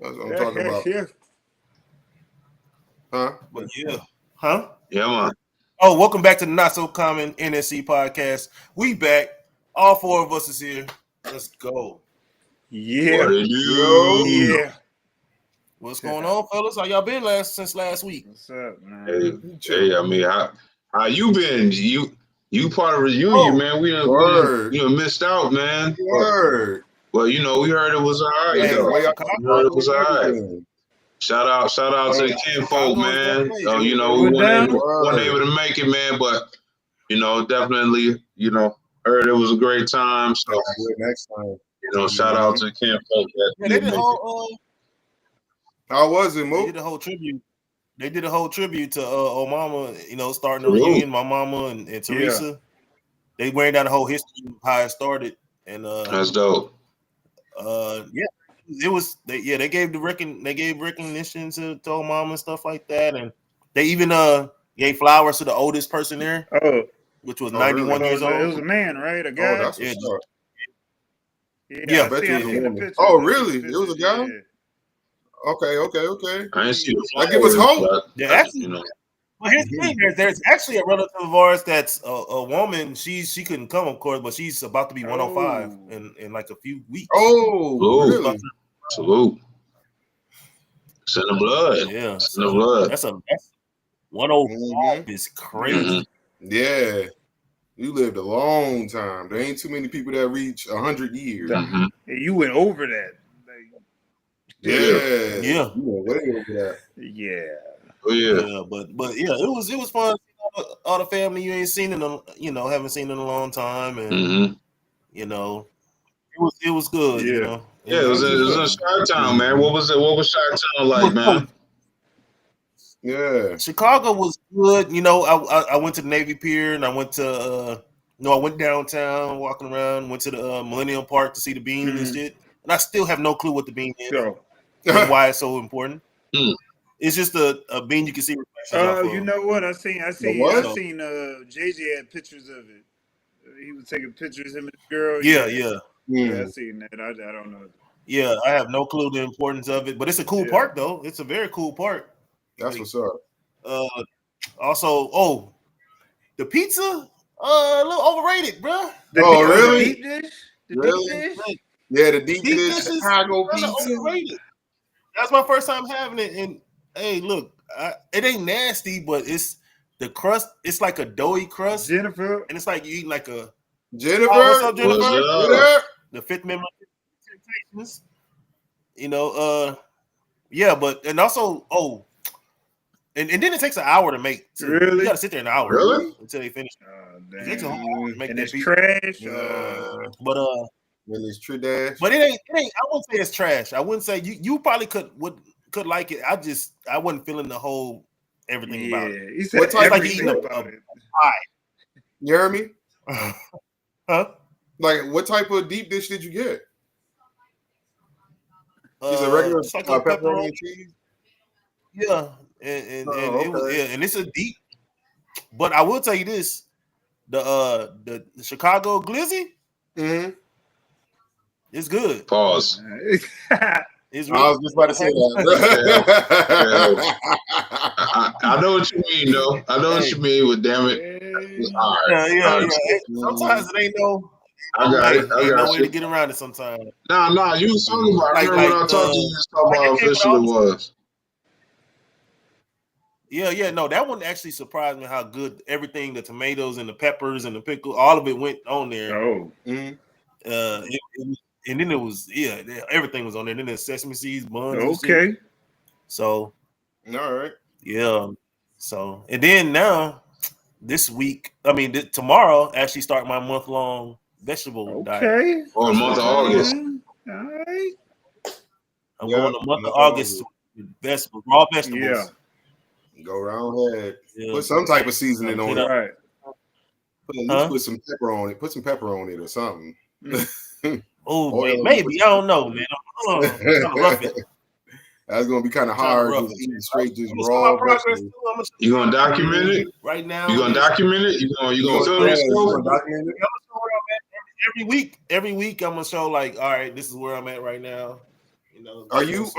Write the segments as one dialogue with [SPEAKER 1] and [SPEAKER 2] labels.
[SPEAKER 1] That's what I'm talking about.
[SPEAKER 2] Yeah.
[SPEAKER 1] Huh?
[SPEAKER 3] But yeah, huh?
[SPEAKER 4] Yeah, man.
[SPEAKER 3] Oh, welcome back to the Not So Common NSC podcast. We back. All four of us is here. Let's go.
[SPEAKER 2] Yeah.
[SPEAKER 4] What it
[SPEAKER 1] Yo.
[SPEAKER 4] do?
[SPEAKER 2] Yeah.
[SPEAKER 3] What's going on, fellas? How y'all been since last week?
[SPEAKER 2] What's up, man?
[SPEAKER 4] Hey, I mean, how you been? You part of the reunion, man. We done missed out, man.
[SPEAKER 1] Word.
[SPEAKER 4] Well, you know, we heard it was all right.
[SPEAKER 3] Hey,
[SPEAKER 4] though.
[SPEAKER 1] Why y'all
[SPEAKER 4] We heard it was all right. Shout out to the kinfolk,
[SPEAKER 3] Chicago is
[SPEAKER 4] man.
[SPEAKER 3] that
[SPEAKER 4] So,
[SPEAKER 3] place.
[SPEAKER 4] you know, we weren't able to make it, man, but you know, definitely, you know, heard it was a great time. So
[SPEAKER 1] Do it next time.
[SPEAKER 4] you know, shout out to the kinfolk.
[SPEAKER 3] Yeah, they did a whole
[SPEAKER 1] How was it,
[SPEAKER 3] they
[SPEAKER 1] Mo?
[SPEAKER 3] did a whole tribute. They did a whole tribute to Mama, you know, starting the reunion, my mama and Teresa. They ran down the whole history of how it started. And
[SPEAKER 4] That's dope.
[SPEAKER 3] Yeah, it was they gave recognition to mama and stuff like that. And they even gave flowers to the oldest person there, which was 91 years old.
[SPEAKER 2] It was a man, right? A guy.
[SPEAKER 1] Oh, that's what's up.
[SPEAKER 3] Yeah,
[SPEAKER 2] I seen the picture.
[SPEAKER 1] Oh, really? It was a guy?
[SPEAKER 2] Yeah.
[SPEAKER 1] Okay.
[SPEAKER 4] I ain't see the
[SPEAKER 1] That give us hope.
[SPEAKER 3] Yeah, actually,
[SPEAKER 4] you know.
[SPEAKER 3] well, here's the thing: there's actually a relative of ours that's a woman. She couldn't come, of course, but she's about to be 105 in like a few weeks.
[SPEAKER 1] Oh, really?
[SPEAKER 4] Salute. It's in the blood.
[SPEAKER 3] Yeah,
[SPEAKER 4] it's in the blood.
[SPEAKER 3] That's 105 is crazy.
[SPEAKER 1] Yeah. You lived a long time. There ain't too many people that reach 100 years.
[SPEAKER 2] You went over that.
[SPEAKER 1] Yeah.
[SPEAKER 3] Yeah.
[SPEAKER 1] You went way over that.
[SPEAKER 2] Yeah.
[SPEAKER 4] Oh yeah.
[SPEAKER 3] Yeah, but yeah, it was fun. All the family you ain't seen haven't seen in a long time, and you know, it was good.
[SPEAKER 2] Yeah.
[SPEAKER 3] You know,
[SPEAKER 4] Yeah, it was in Chi-Town, man. What was Chi-Town like, man?
[SPEAKER 1] Yeah,
[SPEAKER 3] Chicago was good. You know, I went to the Navy Pier and I went to I went downtown, walking around, went to the Millennium Park to see the bean and shit. And I still have no clue what the bean is and why it's so important. It's just a bean you can see reflections off of.
[SPEAKER 2] You know what? I seen JJ had pictures of it. He was taking pictures of him and the girl.
[SPEAKER 3] Yeah,
[SPEAKER 2] I seen that. I don't know.
[SPEAKER 3] Yeah, I have no clue the importance of it, but it's a cool park though. It's a very cool park.
[SPEAKER 1] That's what's up.
[SPEAKER 3] Also, the pizza, a little overrated, bro.
[SPEAKER 1] Really?
[SPEAKER 2] Deep dish?
[SPEAKER 1] Really? Yeah, the deep dish Chicago pizza.
[SPEAKER 3] Overrated. That's my first time having it, and hey, look, it ain't nasty, but it's the crust. It's like a doughy crust,
[SPEAKER 2] Jennifer,
[SPEAKER 3] and it's like you eat like a
[SPEAKER 1] Jennifer.
[SPEAKER 3] What's up, Jennifer?
[SPEAKER 1] What's
[SPEAKER 3] the Fifth Amendment Temptations. You know, yeah, but and also and then it takes an hour to make. So
[SPEAKER 2] really?
[SPEAKER 3] You gotta sit there an hour until they finish. It takes a whole hour to make
[SPEAKER 2] and
[SPEAKER 3] that
[SPEAKER 2] it's
[SPEAKER 3] pizza.
[SPEAKER 2] trash.
[SPEAKER 3] But
[SPEAKER 1] when it's trash.
[SPEAKER 3] But it ain't. I wouldn't say it's trash. I wouldn't say you probably could like it. I wasn't feeling the whole everything about it.
[SPEAKER 2] He said
[SPEAKER 1] what type
[SPEAKER 3] like
[SPEAKER 1] of
[SPEAKER 3] eating a pie?
[SPEAKER 1] You hear me?
[SPEAKER 3] Huh?
[SPEAKER 1] Like what type of deep dish did you get? Is it regular
[SPEAKER 3] just like
[SPEAKER 1] pepperoni and cheese?
[SPEAKER 3] Yeah, and it was and it's a deep. But I will tell you this: the Chicago Glizzy, it's good.
[SPEAKER 4] Pause.
[SPEAKER 3] It's
[SPEAKER 1] I was just about to say that.
[SPEAKER 4] I know what you mean, though. I know what you mean. But damn it, all right.
[SPEAKER 3] Yeah. Sometimes it ain't no.
[SPEAKER 4] I got it.
[SPEAKER 3] Ain't no way to get around it. Sometimes.
[SPEAKER 4] Nah. You was talking about. I remember when I talked to you. You was talking about how official it was.
[SPEAKER 3] Yeah. No, that one actually surprised me how good everything, the tomatoes and the peppers and the pickle, all of it went on there. And then it was everything was on there. Then there's sesame seeds, buns.
[SPEAKER 2] Okay.
[SPEAKER 3] So,
[SPEAKER 1] all right.
[SPEAKER 3] Yeah. So, and then now this week, tomorrow, actually start my month-long vegetable diet.
[SPEAKER 4] Oh, the month of August.
[SPEAKER 2] All right.
[SPEAKER 3] I'm going the month of August with raw vegetables.
[SPEAKER 1] Yeah. Go around ahead. Yeah. Put some type of seasoning on it.
[SPEAKER 2] Right.
[SPEAKER 1] Put some pepper on it. Put some pepper on it or something.
[SPEAKER 3] Oh, maybe. I don't know, man. I'm kind of rough it.
[SPEAKER 1] That's gonna be kind of hard to eat straight just raw.
[SPEAKER 4] You gonna document it
[SPEAKER 3] right now?
[SPEAKER 4] You gonna document it? You gonna film it?
[SPEAKER 3] Every week, I'm gonna show like, all right, this is where I'm at right now. You know.
[SPEAKER 1] Are you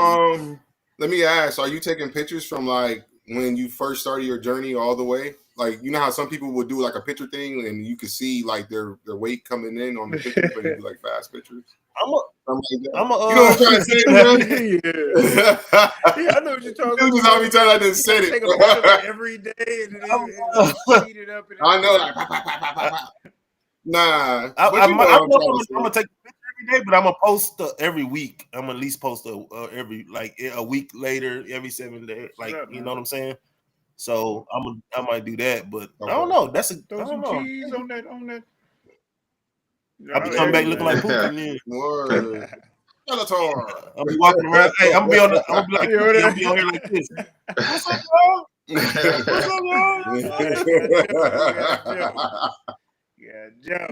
[SPEAKER 1] let me ask, are you taking pictures from like when you first started your journey all the way? Like, you know how some people would do like a picture thing and you could see like their weight coming in on the picture, but you do like fast pictures?
[SPEAKER 3] I'm
[SPEAKER 1] like
[SPEAKER 3] a,
[SPEAKER 1] you know what I'm trying to say, bro?
[SPEAKER 2] Yeah, I know what you're talking
[SPEAKER 1] about. Just how many times I just said it.
[SPEAKER 2] Take a picture like every day and then speed it up. And
[SPEAKER 1] I know, like, nah.
[SPEAKER 3] I'm gonna take a picture every day, but I'm gonna post every week. I'm gonna at least post every like a week later, every 7 days. Like, you know what I'm saying? So I might do that, but I don't know. That's I don't know.
[SPEAKER 2] Cheese on that.
[SPEAKER 3] I'll be coming back looking like Pookie then.
[SPEAKER 1] Word.
[SPEAKER 3] I'll be walking around. Hey, I'm gonna be like Pookie. I'll be on here like this. What's up, y'all? What's up, y'all?
[SPEAKER 2] Yeah, Joe.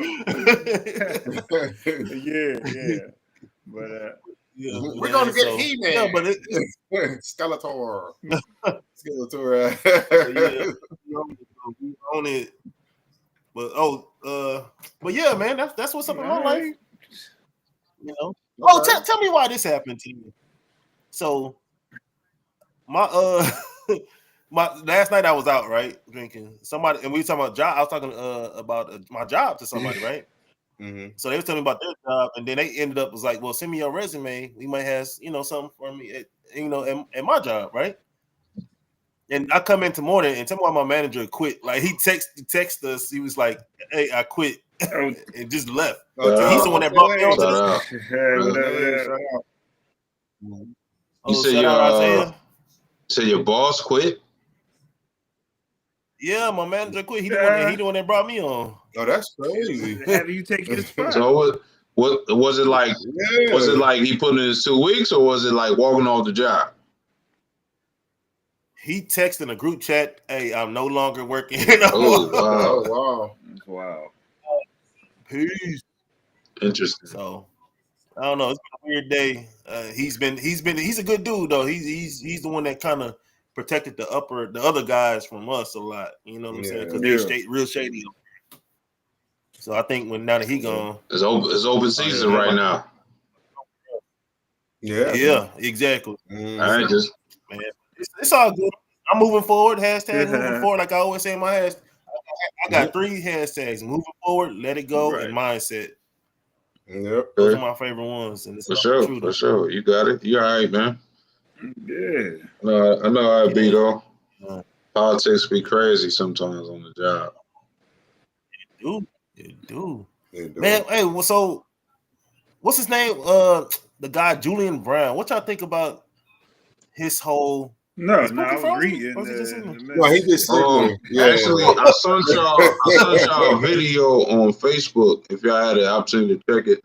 [SPEAKER 2] yeah. But
[SPEAKER 1] we're gonna get He-Man.
[SPEAKER 3] Yeah, but
[SPEAKER 1] Skeletor.
[SPEAKER 3] We own it. But yeah, man, that's what's up in my life. You know. Oh, tell me why this happened to you. So my my last night I was out, right, drinking. Somebody and we were talking about job. I was talking about my job to somebody, right?
[SPEAKER 1] Mm-hmm.
[SPEAKER 3] So they were telling me about their job, and then they ended up was like, "Well, send me your resume. We might have something for me, at my job, right?" And I come in tomorrow and tell me why my manager quit. Like he text us. He was like, "Hey, I quit," and just left. So he's the one that brought me on to this.
[SPEAKER 4] You said your boss quit?
[SPEAKER 3] Yeah, my manager quit. He the one that brought me on.
[SPEAKER 1] Oh, that's crazy.
[SPEAKER 2] Have you taken his spot?
[SPEAKER 4] So what was it like? Yeah. Was it like he put in his 2 weeks, or was it like walking off the job?
[SPEAKER 3] He texted in a group chat, "Hey, I'm no longer working."
[SPEAKER 1] Wow.
[SPEAKER 2] Wow.
[SPEAKER 3] Peace.
[SPEAKER 4] Interesting.
[SPEAKER 3] So I don't know. It's been a weird day. He's a good dude though. He's the one that kind of protected the other guys from us a lot. You know what I'm saying? Because they're real shady. So I think now that he gone,
[SPEAKER 4] it's open season right now.
[SPEAKER 3] Yeah, exactly.
[SPEAKER 4] I just
[SPEAKER 3] man, it's all good. I'm moving forward. Hashtag moving forward. Like I always say in my hashtag, I got 3 hashtags: moving forward, let it go, and mindset.
[SPEAKER 1] Yep,
[SPEAKER 3] those are my favorite ones. And
[SPEAKER 4] for sure. You got it. You all right, man?
[SPEAKER 2] Yeah.
[SPEAKER 4] I know how it be though. Politics be crazy sometimes on the job.
[SPEAKER 3] It do. Man, hey, so what's his name? The guy Julian Brown. What y'all think about his whole?
[SPEAKER 2] No, I was reading.
[SPEAKER 1] He just
[SPEAKER 4] actually, I sent y'all a video on Facebook. If y'all had the opportunity to check it,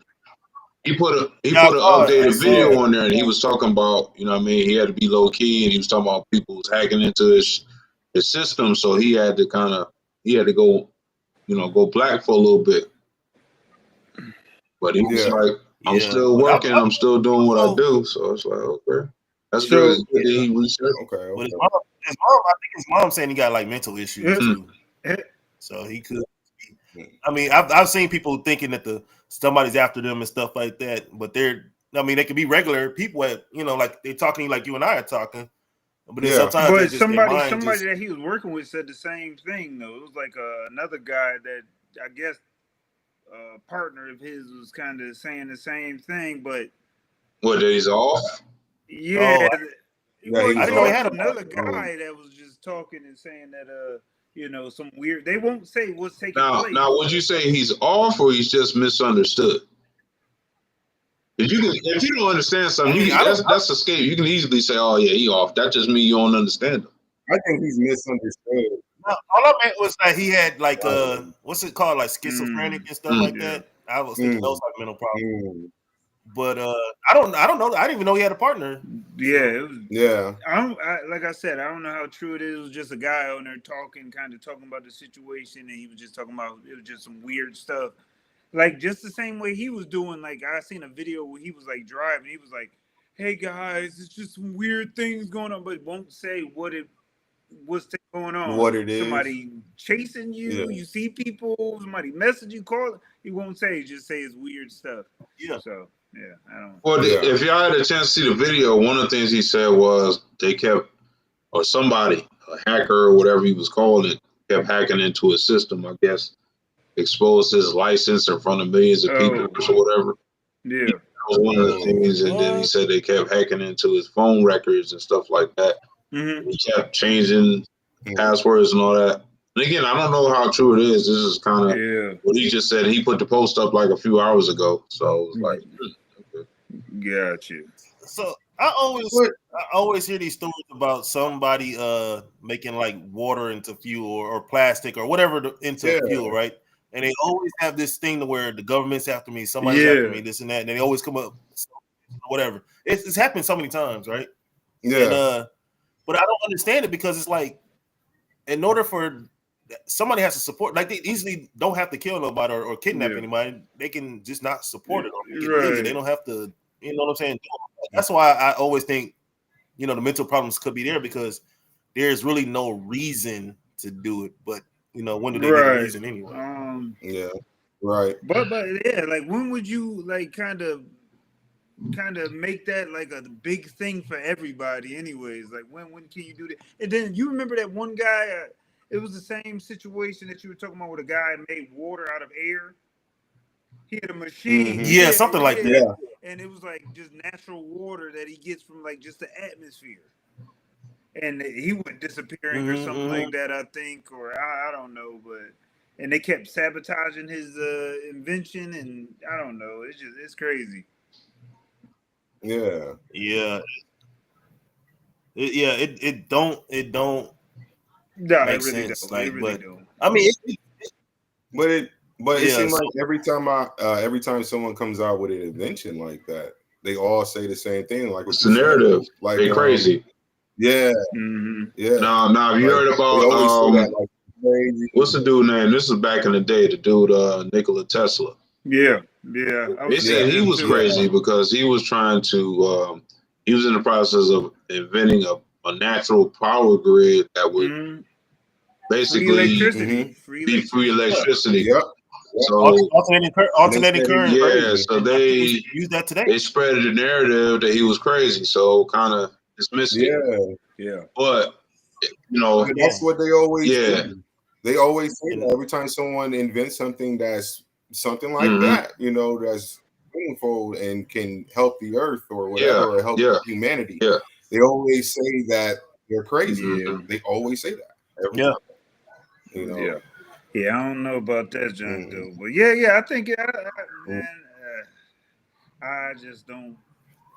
[SPEAKER 4] he put an updated video on there, and he was talking about, you know what I mean, he had to be low key, and he was talking about people was hacking into his system, so he had to go, go black for a little bit. But he was like, I'm still working, I'm still doing what I do, so it's like, okay. That's good. He researched.
[SPEAKER 3] Okay. But his mom, I think his mom saying he got like mental issues too. So he could. I mean, I've seen people thinking that somebody's after them and stuff like that, but they could be regular people like they're talking like you and I are talking. But then sometimes
[SPEAKER 2] somebody that he was working with said the same thing though. It was like another guy that I guess partner of his was kind of saying the same thing, but
[SPEAKER 4] that he's off.
[SPEAKER 2] Yeah,
[SPEAKER 3] I didn't know he had
[SPEAKER 2] another guy that was just talking and saying that some weird. They won't say what's taking place.
[SPEAKER 4] Now, would you say he's off or he's just misunderstood? If you don't understand something, that's escape. You can easily say, "Oh yeah, he off." That just means you don't understand him.
[SPEAKER 1] I think he's misunderstood.
[SPEAKER 3] All I meant was that he had like what's it called, like schizophrenic and stuff like that. I was thinking those like mental problems. But I don't know. I didn't even know he had a partner.
[SPEAKER 2] Yeah, it was.
[SPEAKER 1] Yeah.
[SPEAKER 2] Like I said, I don't know how true it is. It was just a guy on there talking about the situation, and he was just talking about it was just some weird stuff, like just the same way he was doing. Like I seen a video where he was like driving. He was like, "Hey guys, it's just some weird things going on," but won't say what's going on.
[SPEAKER 1] What it is?
[SPEAKER 2] Somebody chasing you. Yeah. You see people. Somebody message you, call. He won't say. Just say it's weird stuff.
[SPEAKER 3] Yeah.
[SPEAKER 2] So. I don't.
[SPEAKER 4] Well, if y'all had a chance to see the video, one of the things he said was they kept, or somebody, a hacker or whatever he was calling it, kept hacking into his system. I guess exposed his license in front of millions of people or whatever.
[SPEAKER 2] Yeah,
[SPEAKER 4] that was one of the things. And then he said they kept hacking into his phone records and stuff like that.
[SPEAKER 2] Mm-hmm.
[SPEAKER 4] He kept changing passwords and all that. And again, I don't know how true it is. This is kind of what he just said. He put the post up like a few hours ago, so it was like, okay.
[SPEAKER 2] Got you.
[SPEAKER 3] So I always hear these stories about somebody making like water into fuel or plastic or whatever into fuel, right? And they always have this thing to where the government's after me, somebody's after me, this and that, and they always come up whatever. It's happened so many times, right?
[SPEAKER 1] Yeah.
[SPEAKER 3] And, but I don't understand it because it's like, in order for somebody has to support, like they easily don't have to kill nobody or kidnap anybody. They can just not support it or make it illegal. They don't have to, you know what I'm saying? That's why I always think, you know, the mental problems could be there because there's really no reason to do it. But, you know, when do they get a reason anyway?
[SPEAKER 1] Yeah, right.
[SPEAKER 2] But yeah, like when would you like kind of make that like a big thing for everybody anyways? Like when can you do that? And then you remember that one guy, it was the same situation that you were talking about with a guy made water out of air. He had a machine.
[SPEAKER 3] Yeah, something like that.
[SPEAKER 2] Yeah. And it was like just natural water that he gets from like just the atmosphere. And he went disappearing or something like that, I think, or I don't know, but and they kept sabotaging his invention, and I don't know. It's crazy.
[SPEAKER 1] Yeah.
[SPEAKER 3] It don't
[SPEAKER 2] no,
[SPEAKER 3] make
[SPEAKER 2] it really
[SPEAKER 3] sense.
[SPEAKER 2] Don't.
[SPEAKER 3] Like,
[SPEAKER 2] it really
[SPEAKER 3] but
[SPEAKER 2] don't.
[SPEAKER 3] I mean,
[SPEAKER 1] it seems like every time someone comes out with an invention like that, they all say the same thing. Like
[SPEAKER 4] it's a narrative. Like they crazy.
[SPEAKER 1] Yeah.
[SPEAKER 2] Mm-hmm.
[SPEAKER 1] Yeah.
[SPEAKER 4] Now have you heard about
[SPEAKER 1] crazy.
[SPEAKER 4] What's the dude name? This is back in the day. The dude, Nikola Tesla.
[SPEAKER 2] Yeah.
[SPEAKER 4] They said he was crazy because he was trying to. He was in the process of inventing a natural power grid that would basically be free electricity.
[SPEAKER 1] Yep.
[SPEAKER 3] So alternating current.
[SPEAKER 4] Yeah. So they
[SPEAKER 3] use that today.
[SPEAKER 4] They spread the narrative that he was crazy. So kind of dismissed it.
[SPEAKER 2] Yeah.
[SPEAKER 4] But you know,
[SPEAKER 1] that's what they always do. They always say that every time someone invents something that's something like that, you know, that's meaningful and can help the earth or whatever, or help humanity.
[SPEAKER 4] Yeah.
[SPEAKER 1] They always say that they're crazy. They always say that. Every time, you know.
[SPEAKER 2] Yeah, I don't know about that, John, though. But yeah, I think, man, I just don't.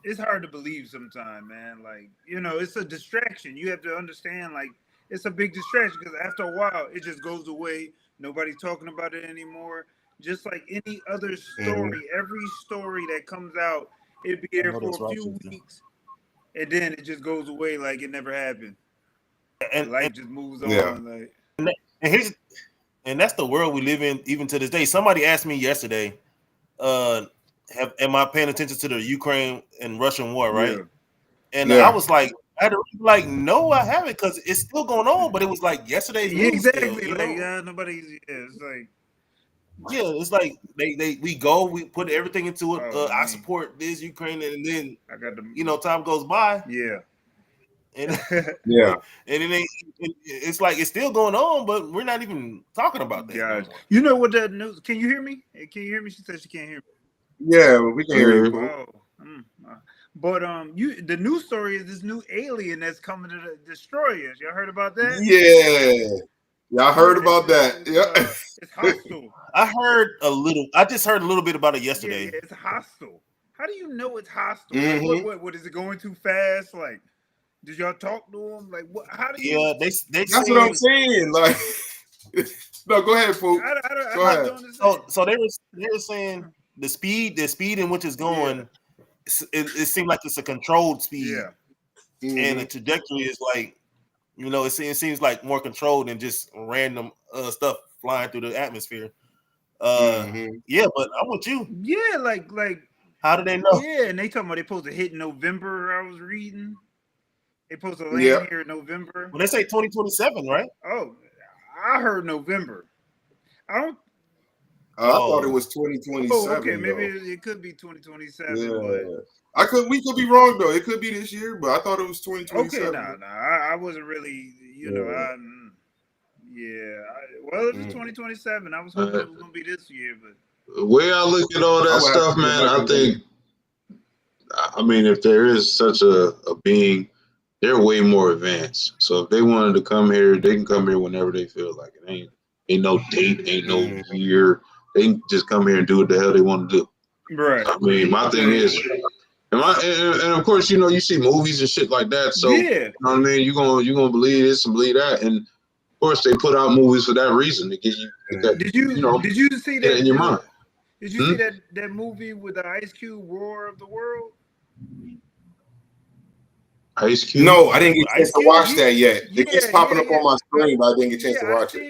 [SPEAKER 2] It's hard to believe sometimes, man. Like, you know, it's a distraction. You have to understand, like, it's a big distraction because after a while, it just goes away. Nobody's talking about it anymore. Just like any other story, every story that comes out, it'd be there for a few weeks, and then it just goes away like it never happened. And life just moves on. Like,
[SPEAKER 3] and that's the world we live in even to this day. Somebody asked me yesterday, am I paying attention to the Ukraine and Russian war, right? And I was like, no, I haven't, because it's still going on. But it was like yesterday's news.
[SPEAKER 2] Exactly.
[SPEAKER 3] Still,
[SPEAKER 2] like nobody's. It's like.
[SPEAKER 3] Yeah, it's like we put everything into it. I support this Ukraine, and then
[SPEAKER 2] I got
[SPEAKER 3] time goes by.
[SPEAKER 2] Yeah.
[SPEAKER 3] And and it's like it's still going on, but we're not even talking about that.
[SPEAKER 2] Guys, you know what that news? Can you hear me? Can you hear me? She said she can't hear me.
[SPEAKER 1] Yeah, we can hear you. Cool.
[SPEAKER 2] But the news story is this new alien that's coming to destroy us. Y'all heard about that?
[SPEAKER 1] Yeah, I heard about that. Yeah,
[SPEAKER 2] it's hostile.
[SPEAKER 3] I just heard a little bit about it yesterday.
[SPEAKER 2] Yeah, it's hostile. How do you know it's hostile? Like, what is it going too fast? Like, did y'all talk to him? Like, what? How do you?
[SPEAKER 3] Yeah, they
[SPEAKER 1] that's what I'm saying. Like, no, go ahead, folks. Go ahead.
[SPEAKER 3] So they were saying the speed in which it's going. It seemed like it's a controlled speed, and the trajectory is like, it seems like more controlled than just random stuff flying through the atmosphere. Yeah, but I'm with you.
[SPEAKER 2] Yeah, like
[SPEAKER 3] how do they know?
[SPEAKER 2] Yeah, and they talking about they supposed to hit in November. I was reading they supposed to land here in November.
[SPEAKER 3] Well, they say 2027, right?
[SPEAKER 2] Oh, I heard November.
[SPEAKER 1] I thought it was 2027.
[SPEAKER 2] Oh, okay, maybe
[SPEAKER 1] though.
[SPEAKER 2] it could be 2027.
[SPEAKER 1] Yeah.
[SPEAKER 2] But
[SPEAKER 1] We could be wrong though. It could be this year, but I thought it was 2027.
[SPEAKER 2] okay, I wasn't really, well, it was 2027. I was hoping it was gonna be this year, but
[SPEAKER 4] the way I look at all that stuff, man, I think, I mean, if there is such a being, they're way more advanced. So if they wanted to come here, they can come here whenever they feel like it. Ain't no date, ain't no year. They can just come here and do what the hell they want to do.
[SPEAKER 2] right.
[SPEAKER 4] I mean, my thing is, and of course, you see movies and shit like that. So you know what I mean, you gonna believe this and believe that, and of course they put out movies for that reason to get you.
[SPEAKER 2] Did you see that
[SPEAKER 4] in your mind?
[SPEAKER 2] Did you see that movie with the Ice Cube, War of the World?
[SPEAKER 4] Ice Cube?
[SPEAKER 1] No, I didn't get a chance to watch that yet. It keeps popping up on my screen, but I didn't get a chance to watch it.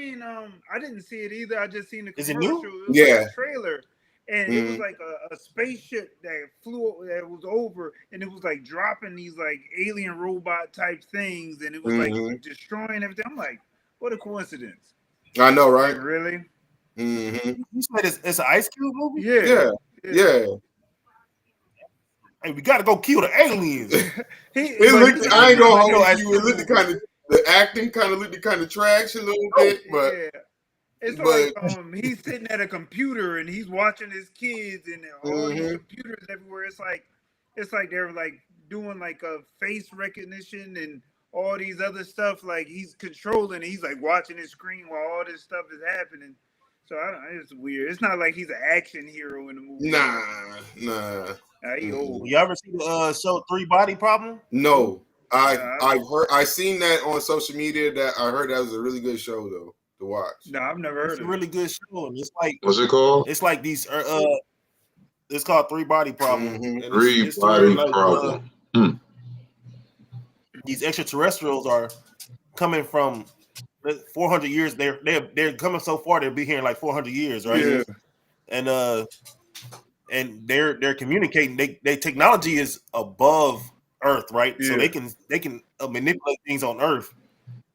[SPEAKER 2] I didn't see it either. I just seen the commercial.
[SPEAKER 3] Is it new?
[SPEAKER 2] It was like a trailer. And it was like a spaceship that was over, and it was like dropping these like alien robot type things, and it was like destroying everything. I'm like, what a coincidence.
[SPEAKER 1] I know, right?
[SPEAKER 2] Like, really?
[SPEAKER 1] Mm-hmm.
[SPEAKER 3] You said it's an Ice Cube movie?
[SPEAKER 1] Yeah.
[SPEAKER 3] Hey, we gotta go kill the aliens.
[SPEAKER 1] I ain't gonna hold you. It looked the acting looked kind of trash a little bit, but
[SPEAKER 2] it's like he's sitting at a computer and he's watching his kids and all these computers everywhere. It's like they're like doing like a face recognition and all these other stuff. Like he's controlling. He's like watching his screen while all this stuff is happening. So it's weird. It's not like he's an action hero in the movie.
[SPEAKER 1] Nah.
[SPEAKER 3] You ever see the show 3 Body Problem?
[SPEAKER 1] No, I seen that on social media. That I heard that was a really good show though to watch.
[SPEAKER 2] No, I've never heard
[SPEAKER 3] it's
[SPEAKER 2] of
[SPEAKER 3] a really good show. And it's like,
[SPEAKER 4] what's it called?
[SPEAKER 3] It's like these it's called 3 Body Problem.
[SPEAKER 1] Mm-hmm.
[SPEAKER 4] 3 Body Problem.
[SPEAKER 3] These extraterrestrials are coming from 400 years. They're coming so far. They'll be here in like 400 years, right? Yeah. And they're communicating. They technology is above Earth, right? Yeah. So they can manipulate things on Earth,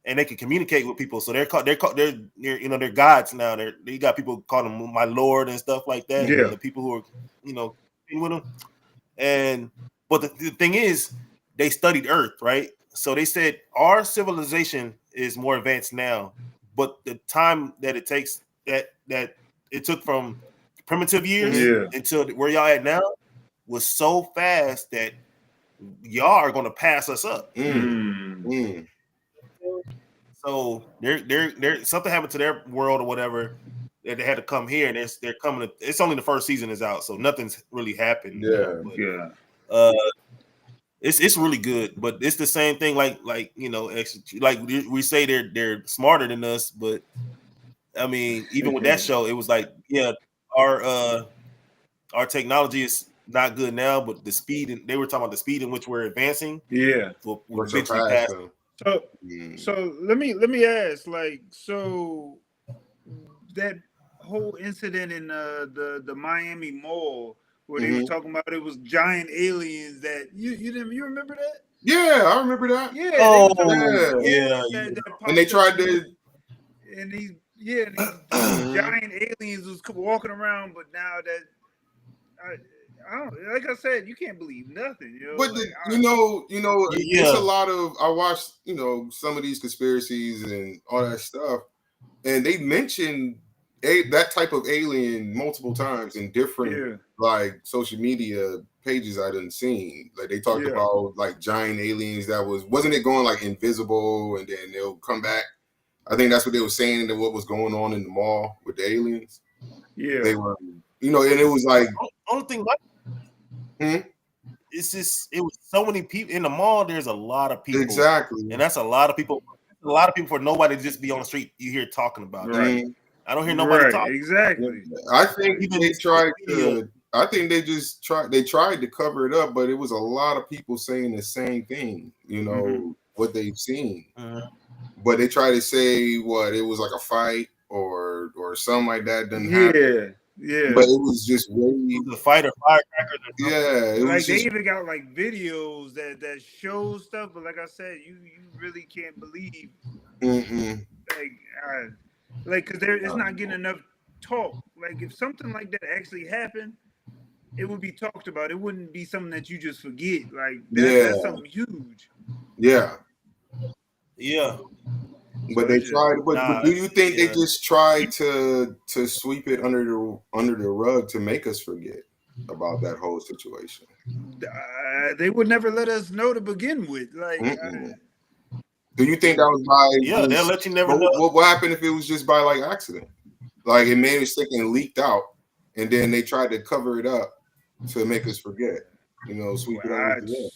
[SPEAKER 3] and they can communicate with people. So they're gods now. They got people calling them my lord and stuff like that.
[SPEAKER 2] Yeah.
[SPEAKER 3] The people who are with them. But the thing is, they studied Earth, right? So they said our civilization is more advanced now, but the time that it takes that it took from primitive years until where y'all at now was so fast that y'all are going to pass us up. So they're something happened to their world or whatever that they had to come here, and they're coming. It's only the first season is out, so nothing's really happened. It's really good, but it's the same thing. Like we say they're smarter than us, but I mean, even with that show, it was like, our technology is not good now, but the speed, and they were talking about the speed in which we're advancing.
[SPEAKER 1] Yeah,
[SPEAKER 3] will eventually pass.
[SPEAKER 2] So let me ask, like, so that whole incident in the Miami Mall where they were talking about it was giant aliens that you remember that?
[SPEAKER 1] Yeah, I remember that.
[SPEAKER 2] Yeah.
[SPEAKER 1] And they tried to.
[SPEAKER 2] And these giant aliens was walking around, but now that I don't, like I said, you can't believe nothing.
[SPEAKER 1] But it's a lot of. I watched some of these conspiracies and all that stuff, and they mentioned that type of alien multiple times in different like social media pages I didn't seen. Like they talked about like giant aliens that wasn't it going like invisible, and then they'll come back. I think that's what they were saying, that what was going on in the mall with the aliens. Yeah, they were, and it was like
[SPEAKER 3] only thing like it's just it was so many people in the mall. There's a lot of people,
[SPEAKER 1] exactly,
[SPEAKER 3] and that's a lot of people. A lot of people for nobody to just be on the street. You hear talking about it. Right? I don't hear nobody talking.
[SPEAKER 2] Exactly.
[SPEAKER 1] I think they tried to. I think they just tried. They tried to cover it up, but it was a lot of people saying the same thing. What they've seen. But they try to say it was like a fight or something like that didn't happen.
[SPEAKER 2] Yeah.
[SPEAKER 1] But it was just really
[SPEAKER 3] the fight or firecrackers.
[SPEAKER 1] Yeah,
[SPEAKER 2] like they even got like videos that show stuff. But like I said, you really can't believe. Like because it's not getting enough talk. Like if something like that actually happened, it would be talked about. It wouldn't be something that you just forget. Like that's something huge.
[SPEAKER 1] Yeah.
[SPEAKER 3] Yeah.
[SPEAKER 1] But they tried. But do you think they just tried to sweep it under the rug to make us forget about that whole situation?
[SPEAKER 2] They would never let us know to begin with. Like,
[SPEAKER 1] do you think that was by?
[SPEAKER 3] Yeah, they'll let you never know.
[SPEAKER 1] What happened if it was just by like accident? Like it made a mistake and leaked out, and then they tried to cover it up to make us forget. You know, sweep it under the rug.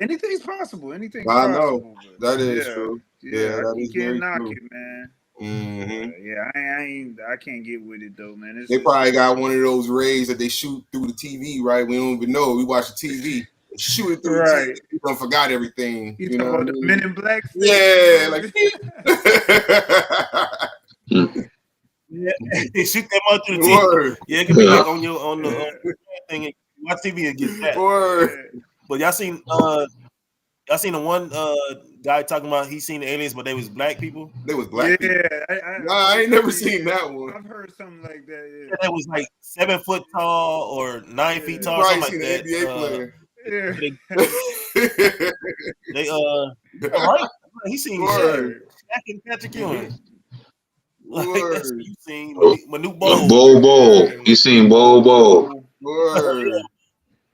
[SPEAKER 2] Anything's possible. Anything's
[SPEAKER 1] possible.
[SPEAKER 2] I
[SPEAKER 1] know that is true. Yeah, that is very
[SPEAKER 2] knock
[SPEAKER 1] true.
[SPEAKER 2] It, man.
[SPEAKER 1] Mm-hmm.
[SPEAKER 2] I can't get with it though, man.
[SPEAKER 1] They probably got one of those rays that they shoot through the TV, right? We don't even know. We watch the TV, shoot it through the TV. We don't forgot everything.
[SPEAKER 2] You know about the Men in Black?
[SPEAKER 1] Yeah, like
[SPEAKER 3] yeah, they shoot them out through the TV. Yeah, it can be like on the thing. My TV and get that. But y'all seen the one guy talking about he seen the aliens, but they was black people.
[SPEAKER 1] They was black people. I ain't never seen that one.
[SPEAKER 2] I've heard something like that.
[SPEAKER 3] Yeah, that was like 7 foot tall or 9 feet tall, or something like that. They right? He seen Patrick Ewing. Like, that's what you seen. Manute Bol.
[SPEAKER 4] Bol. You seen Bol.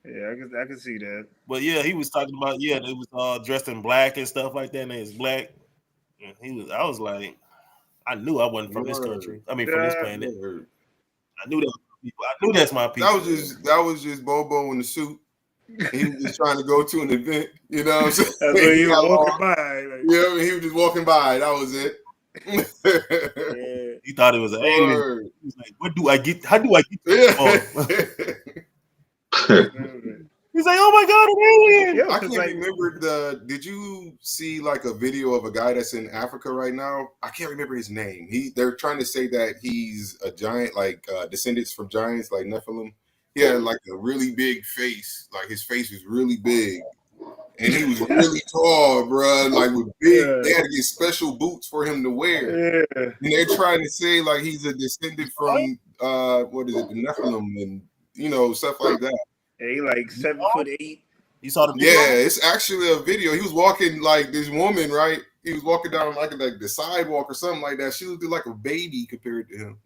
[SPEAKER 2] Yeah, I can see that.
[SPEAKER 3] But yeah, he was talking about they was all dressed in black and stuff like that, and they was black. And I was like, I knew I wasn't from this country. I mean, from this planet. I knew that was people. I knew that's my people.
[SPEAKER 1] That was just Bobo in the suit. He was just trying to go to an event, you know what I'm saying?
[SPEAKER 2] That's what he was walking by.
[SPEAKER 1] Like, he was just walking by. That was it.
[SPEAKER 3] He thought it was an alien. He was like, "What do I get? How do I get to He's like, "Oh my god, an alien!"
[SPEAKER 1] I can't remember Did you see like a video of a guy that's in Africa right now? I can't remember his name. They're trying to say that he's a giant, like descendants from giants, like Nephilim. He had like a really big face. Like his face was really big, and he was really tall, bro. Like with big, they had to get special boots for him to wear. And they're trying to say like he's a descendant from the Nephilim and stuff like that.
[SPEAKER 2] He like 7'8".
[SPEAKER 3] You saw the video?
[SPEAKER 1] Yeah, it's actually a video. He was walking like this woman, right? He was walking down like the sidewalk or something like that. She looked like a baby compared to him.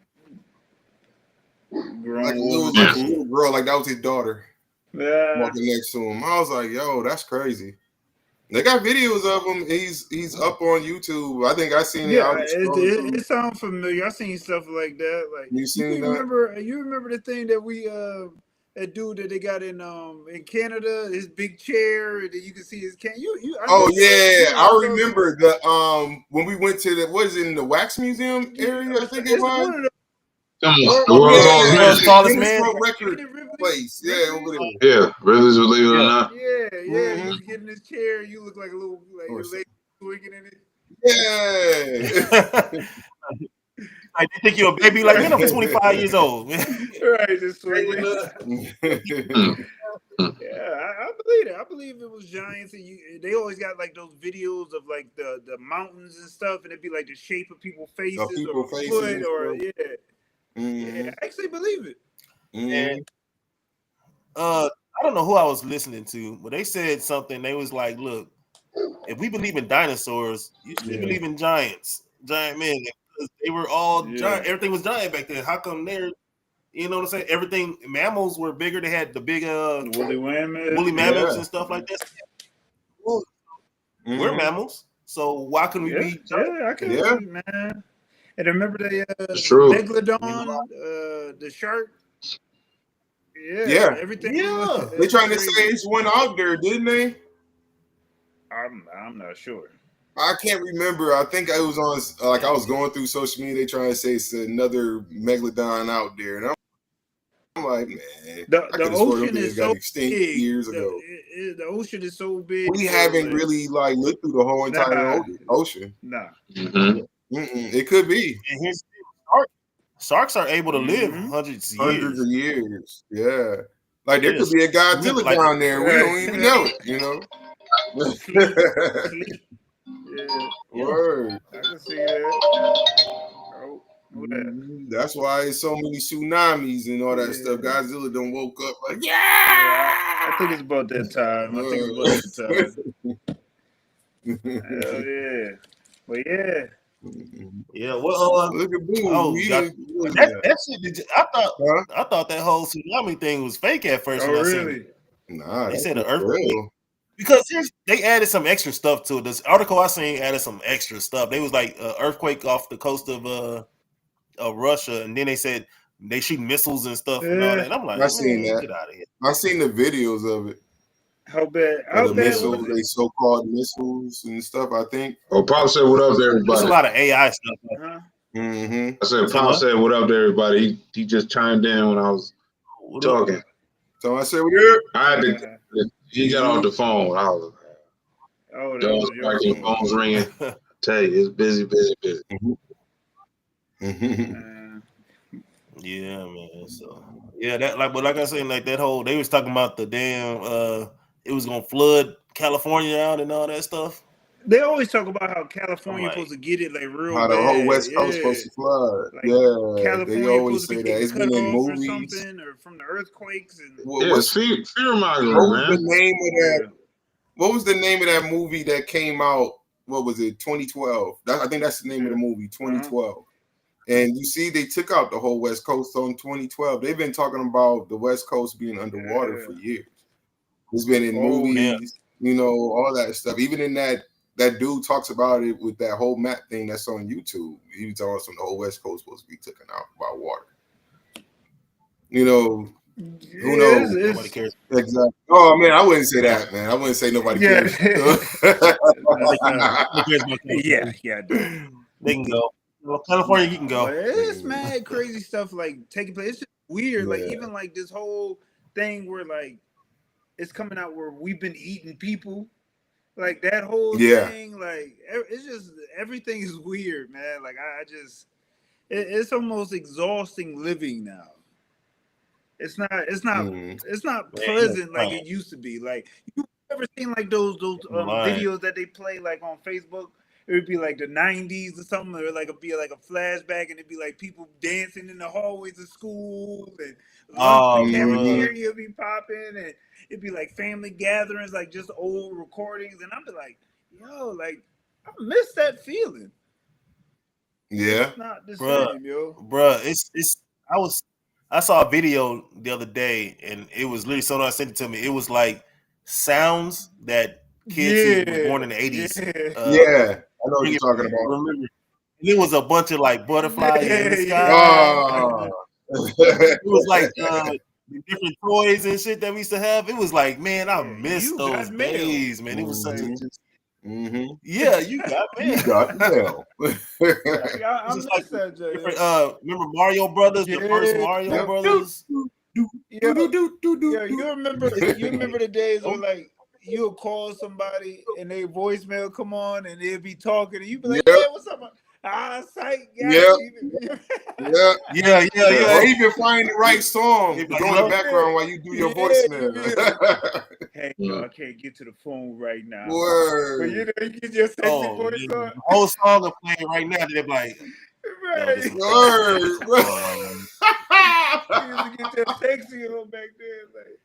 [SPEAKER 1] Like a little girl, like that was his daughter.
[SPEAKER 2] Yeah.
[SPEAKER 1] Walking next to him. I was like, yo, that's crazy. They got videos of him. He's up on YouTube. I think I seen it.
[SPEAKER 2] Yeah, it sounds familiar. I seen stuff like that. Like you remember the thing that we that dude that they got in Canada, his big chair that you can see his can.
[SPEAKER 1] I remember the when we went to the Wax Museum area. I think it was.
[SPEAKER 4] The world's
[SPEAKER 3] tallest man
[SPEAKER 1] record place. Over there.
[SPEAKER 4] Yeah, Rivers, believe it or not.
[SPEAKER 2] Yeah. He's getting his chair. You look like a little lady swinging in
[SPEAKER 3] Like
[SPEAKER 2] it.
[SPEAKER 3] they think you're a baby, like I'm 25 years old.
[SPEAKER 2] Right, just swinging. I believe it. I believe it was giants. And they always got like those videos of like the mountains and stuff, and it'd be like the shape of people's faces or foot or
[SPEAKER 1] Mm-hmm.
[SPEAKER 2] Yeah, I actually believe it.
[SPEAKER 1] Mm-hmm.
[SPEAKER 3] And I don't know who I was listening to, but they said something. They was like, "Look, if we believe in dinosaurs, you should believe in giant men. Because they were all giant. Everything was giant back then. How come they're, you know what I'm saying? Everything, mammals were bigger. They had the big woolly mammoths and stuff like that. We're mammals, so why couldn't we be giant?
[SPEAKER 2] Yeah, I can believe, man. And remember the Megalodon, the shark? Yeah. Everything.
[SPEAKER 1] Yeah. They're trying to say it's one out there, didn't they?
[SPEAKER 2] I'm not sure.
[SPEAKER 1] I can't remember. I think I was on I was going through social media. They trying to say it's another Megalodon out there, and I'm like, man,
[SPEAKER 2] the ocean is so
[SPEAKER 1] big. Years ago.
[SPEAKER 2] The ocean is so big.
[SPEAKER 1] We haven't really like looked through the whole entire ocean.
[SPEAKER 2] Nah.
[SPEAKER 4] Mm-hmm.
[SPEAKER 1] It could be.
[SPEAKER 3] And sharks are able to live hundreds
[SPEAKER 1] of years. Yeah, like there could be a Godzilla down there. We don't even know it. You know.
[SPEAKER 2] Word. I can see that.
[SPEAKER 1] That's why there's so many tsunamis and all that stuff. Godzilla done woke up like,
[SPEAKER 2] I think it's about that time. Hell yeah. But yeah.
[SPEAKER 3] Yeah, well,
[SPEAKER 1] look at Boom.
[SPEAKER 3] Oh, that shit. I thought that whole tsunami thing was fake at first.
[SPEAKER 2] Oh, really?
[SPEAKER 1] Nah,
[SPEAKER 3] they said an earthquake because they added some extra stuff to it. This article I seen added some extra stuff. They was like earthquake off the coast of Russia, and then they said they shoot missiles and stuff and all that. And I'm like,
[SPEAKER 1] I seen that.
[SPEAKER 3] Get out of here.
[SPEAKER 1] I seen the videos of it.
[SPEAKER 2] How bad?
[SPEAKER 1] The missiles, they so-called missiles and stuff. I think.
[SPEAKER 4] Oh, Pop said, "What up, to everybody?"
[SPEAKER 3] There's a lot of AI stuff.
[SPEAKER 1] Mm-hmm.
[SPEAKER 4] I said, Pop said, "What up, to everybody?" He just chimed in when I was talking.
[SPEAKER 1] So I said, "What up?"
[SPEAKER 4] I had to. He got off the phone. I was like, your phone's ringing. Tell you, it's busy.
[SPEAKER 3] Yeah, man. So yeah, that like I said, like that whole they was talking about the damn it was gonna flood California out and all that stuff.
[SPEAKER 2] They always talk about how California supposed to get it like real
[SPEAKER 1] how
[SPEAKER 2] bad.
[SPEAKER 1] The whole West Coast supposed to flood.
[SPEAKER 2] Like
[SPEAKER 1] California they always say that. It's been in movies
[SPEAKER 2] or something, or from the earthquakes. And
[SPEAKER 4] what's fear mongering,
[SPEAKER 1] man? The name of that? What was the name of that movie that came out? What was it? 2012. I think that's the name of the movie. 2012. And you see, they took out the whole West Coast on 2012. They've been talking about the West Coast being underwater for years. It's been in movies, you know, all that stuff. Even in that dude talks about it with that whole map thing that's on YouTube. He was talking about the whole West Coast supposed to be taken out by water. You know, who knows?
[SPEAKER 3] Nobody cares.
[SPEAKER 1] Exactly. Oh man, I wouldn't say that, man. I wouldn't say nobody cares.
[SPEAKER 2] Yeah.
[SPEAKER 3] They can go. Well, California, you can go.
[SPEAKER 2] But it's mad crazy stuff like taking place. It's just weird. Like even like this whole thing where like it's coming out where we've been eating people. Like that whole thing, like it's just everything is weird, man. Like I just it's almost exhausting living now. It's not pleasant like it used to be. Like you ever seen like those videos that they play like on Facebook? It would be like the 90s or something, or like it'd be like a flashback, and it'd be like people dancing in the hallways of school, and the cafeteria would be popping, and it'd be like family gatherings, like just old recordings, and I'm like, yo, like I miss that feeling.
[SPEAKER 1] Yeah,
[SPEAKER 2] it's not the same, yo.
[SPEAKER 3] Bruh, I saw a video the other day, and it was literally someone sent it to me. It was like sounds that kids who were born in the 80s.
[SPEAKER 1] I know what you're talking about.
[SPEAKER 3] Remember, it was a bunch of like butterflies in the sky. It was like different toys and shit that we used to have. It was like, man, I miss those days, man. It was such a yeah, you got mail.
[SPEAKER 1] You got mail.
[SPEAKER 2] I miss
[SPEAKER 3] like
[SPEAKER 2] that.
[SPEAKER 3] Remember Mario Brothers, the first Mario Brothers?
[SPEAKER 2] You remember the days where like you'll call somebody and their voicemail come on and they'll be talking and you be like, yeah, what's up? Psych,
[SPEAKER 1] yeah.
[SPEAKER 3] Or
[SPEAKER 1] even find the right song to go in the background while you do your voicemail.
[SPEAKER 2] Hey, I can't get to the phone right now.
[SPEAKER 1] Word.
[SPEAKER 2] But you get your sexy voice on.
[SPEAKER 3] The whole song are playing right now. They're like,
[SPEAKER 2] right.
[SPEAKER 1] Word.
[SPEAKER 2] You used to get that sexy on back then, like.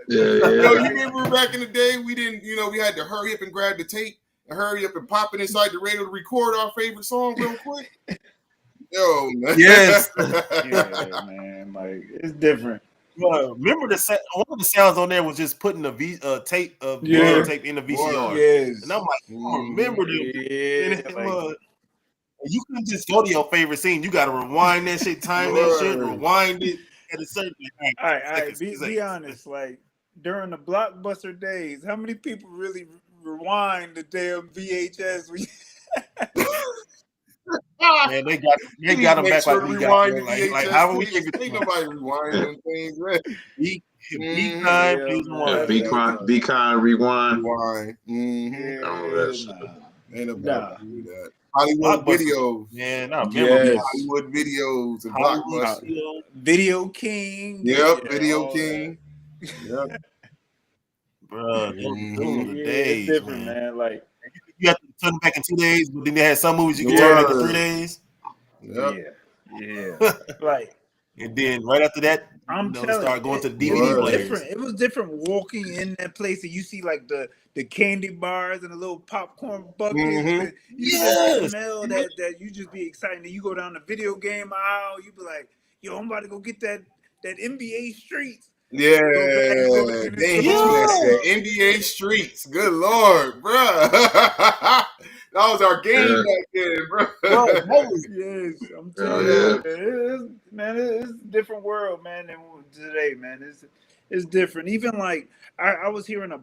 [SPEAKER 1] You remember back in the day, we didn't, we had to hurry up and grab the tape and hurry up and pop it inside the radio to record our favorite song real quick. Yo, man.
[SPEAKER 3] Yes.
[SPEAKER 2] Yeah, man. Like, it's different.
[SPEAKER 3] Remember one of the sounds on there was just putting the tape in the VCR.
[SPEAKER 2] Yes.
[SPEAKER 3] And I'm like, I remember them. You couldn't just go to your favorite scene. You got to rewind that shit, time that shit, rewind it at a certain.
[SPEAKER 2] All right. Be honest. Like during the Blockbuster days, how many people really rewind the damn VHS?
[SPEAKER 3] Man, they got them back like we got them. Like how we
[SPEAKER 1] ain't nobody rewinding things, man.
[SPEAKER 3] Be kind, please rewind.
[SPEAKER 4] Be kind, rewind.
[SPEAKER 1] Ain't nobody do that. Hollywood videos.
[SPEAKER 3] Man, I remember
[SPEAKER 1] Hollywood videos and Blockbuster.
[SPEAKER 2] Video King.
[SPEAKER 1] Yep, Video King. Yep.
[SPEAKER 3] Bro, those the days,
[SPEAKER 2] it's different, man. Like
[SPEAKER 3] you have to turn back in 2 days, but then they had some movies you can turn back in 3 days.
[SPEAKER 1] Yep.
[SPEAKER 2] Yeah, like.
[SPEAKER 3] And then right after that,
[SPEAKER 2] I'm telling
[SPEAKER 3] start going to the DVD players.
[SPEAKER 2] It was different walking in that place, and you see like the candy bars and the little popcorn buckets. And you just smell that you just be excited. And you go down the video game aisle, you be like, "Yo, I'm about to go get that NBA Streets."
[SPEAKER 1] Yeah, NBA Streets. Good Lord, bro. That was our game back then, bro.
[SPEAKER 2] Yes, I'm telling you, man. It's a different world, man, than today, man. It's different. Even like I was hearing a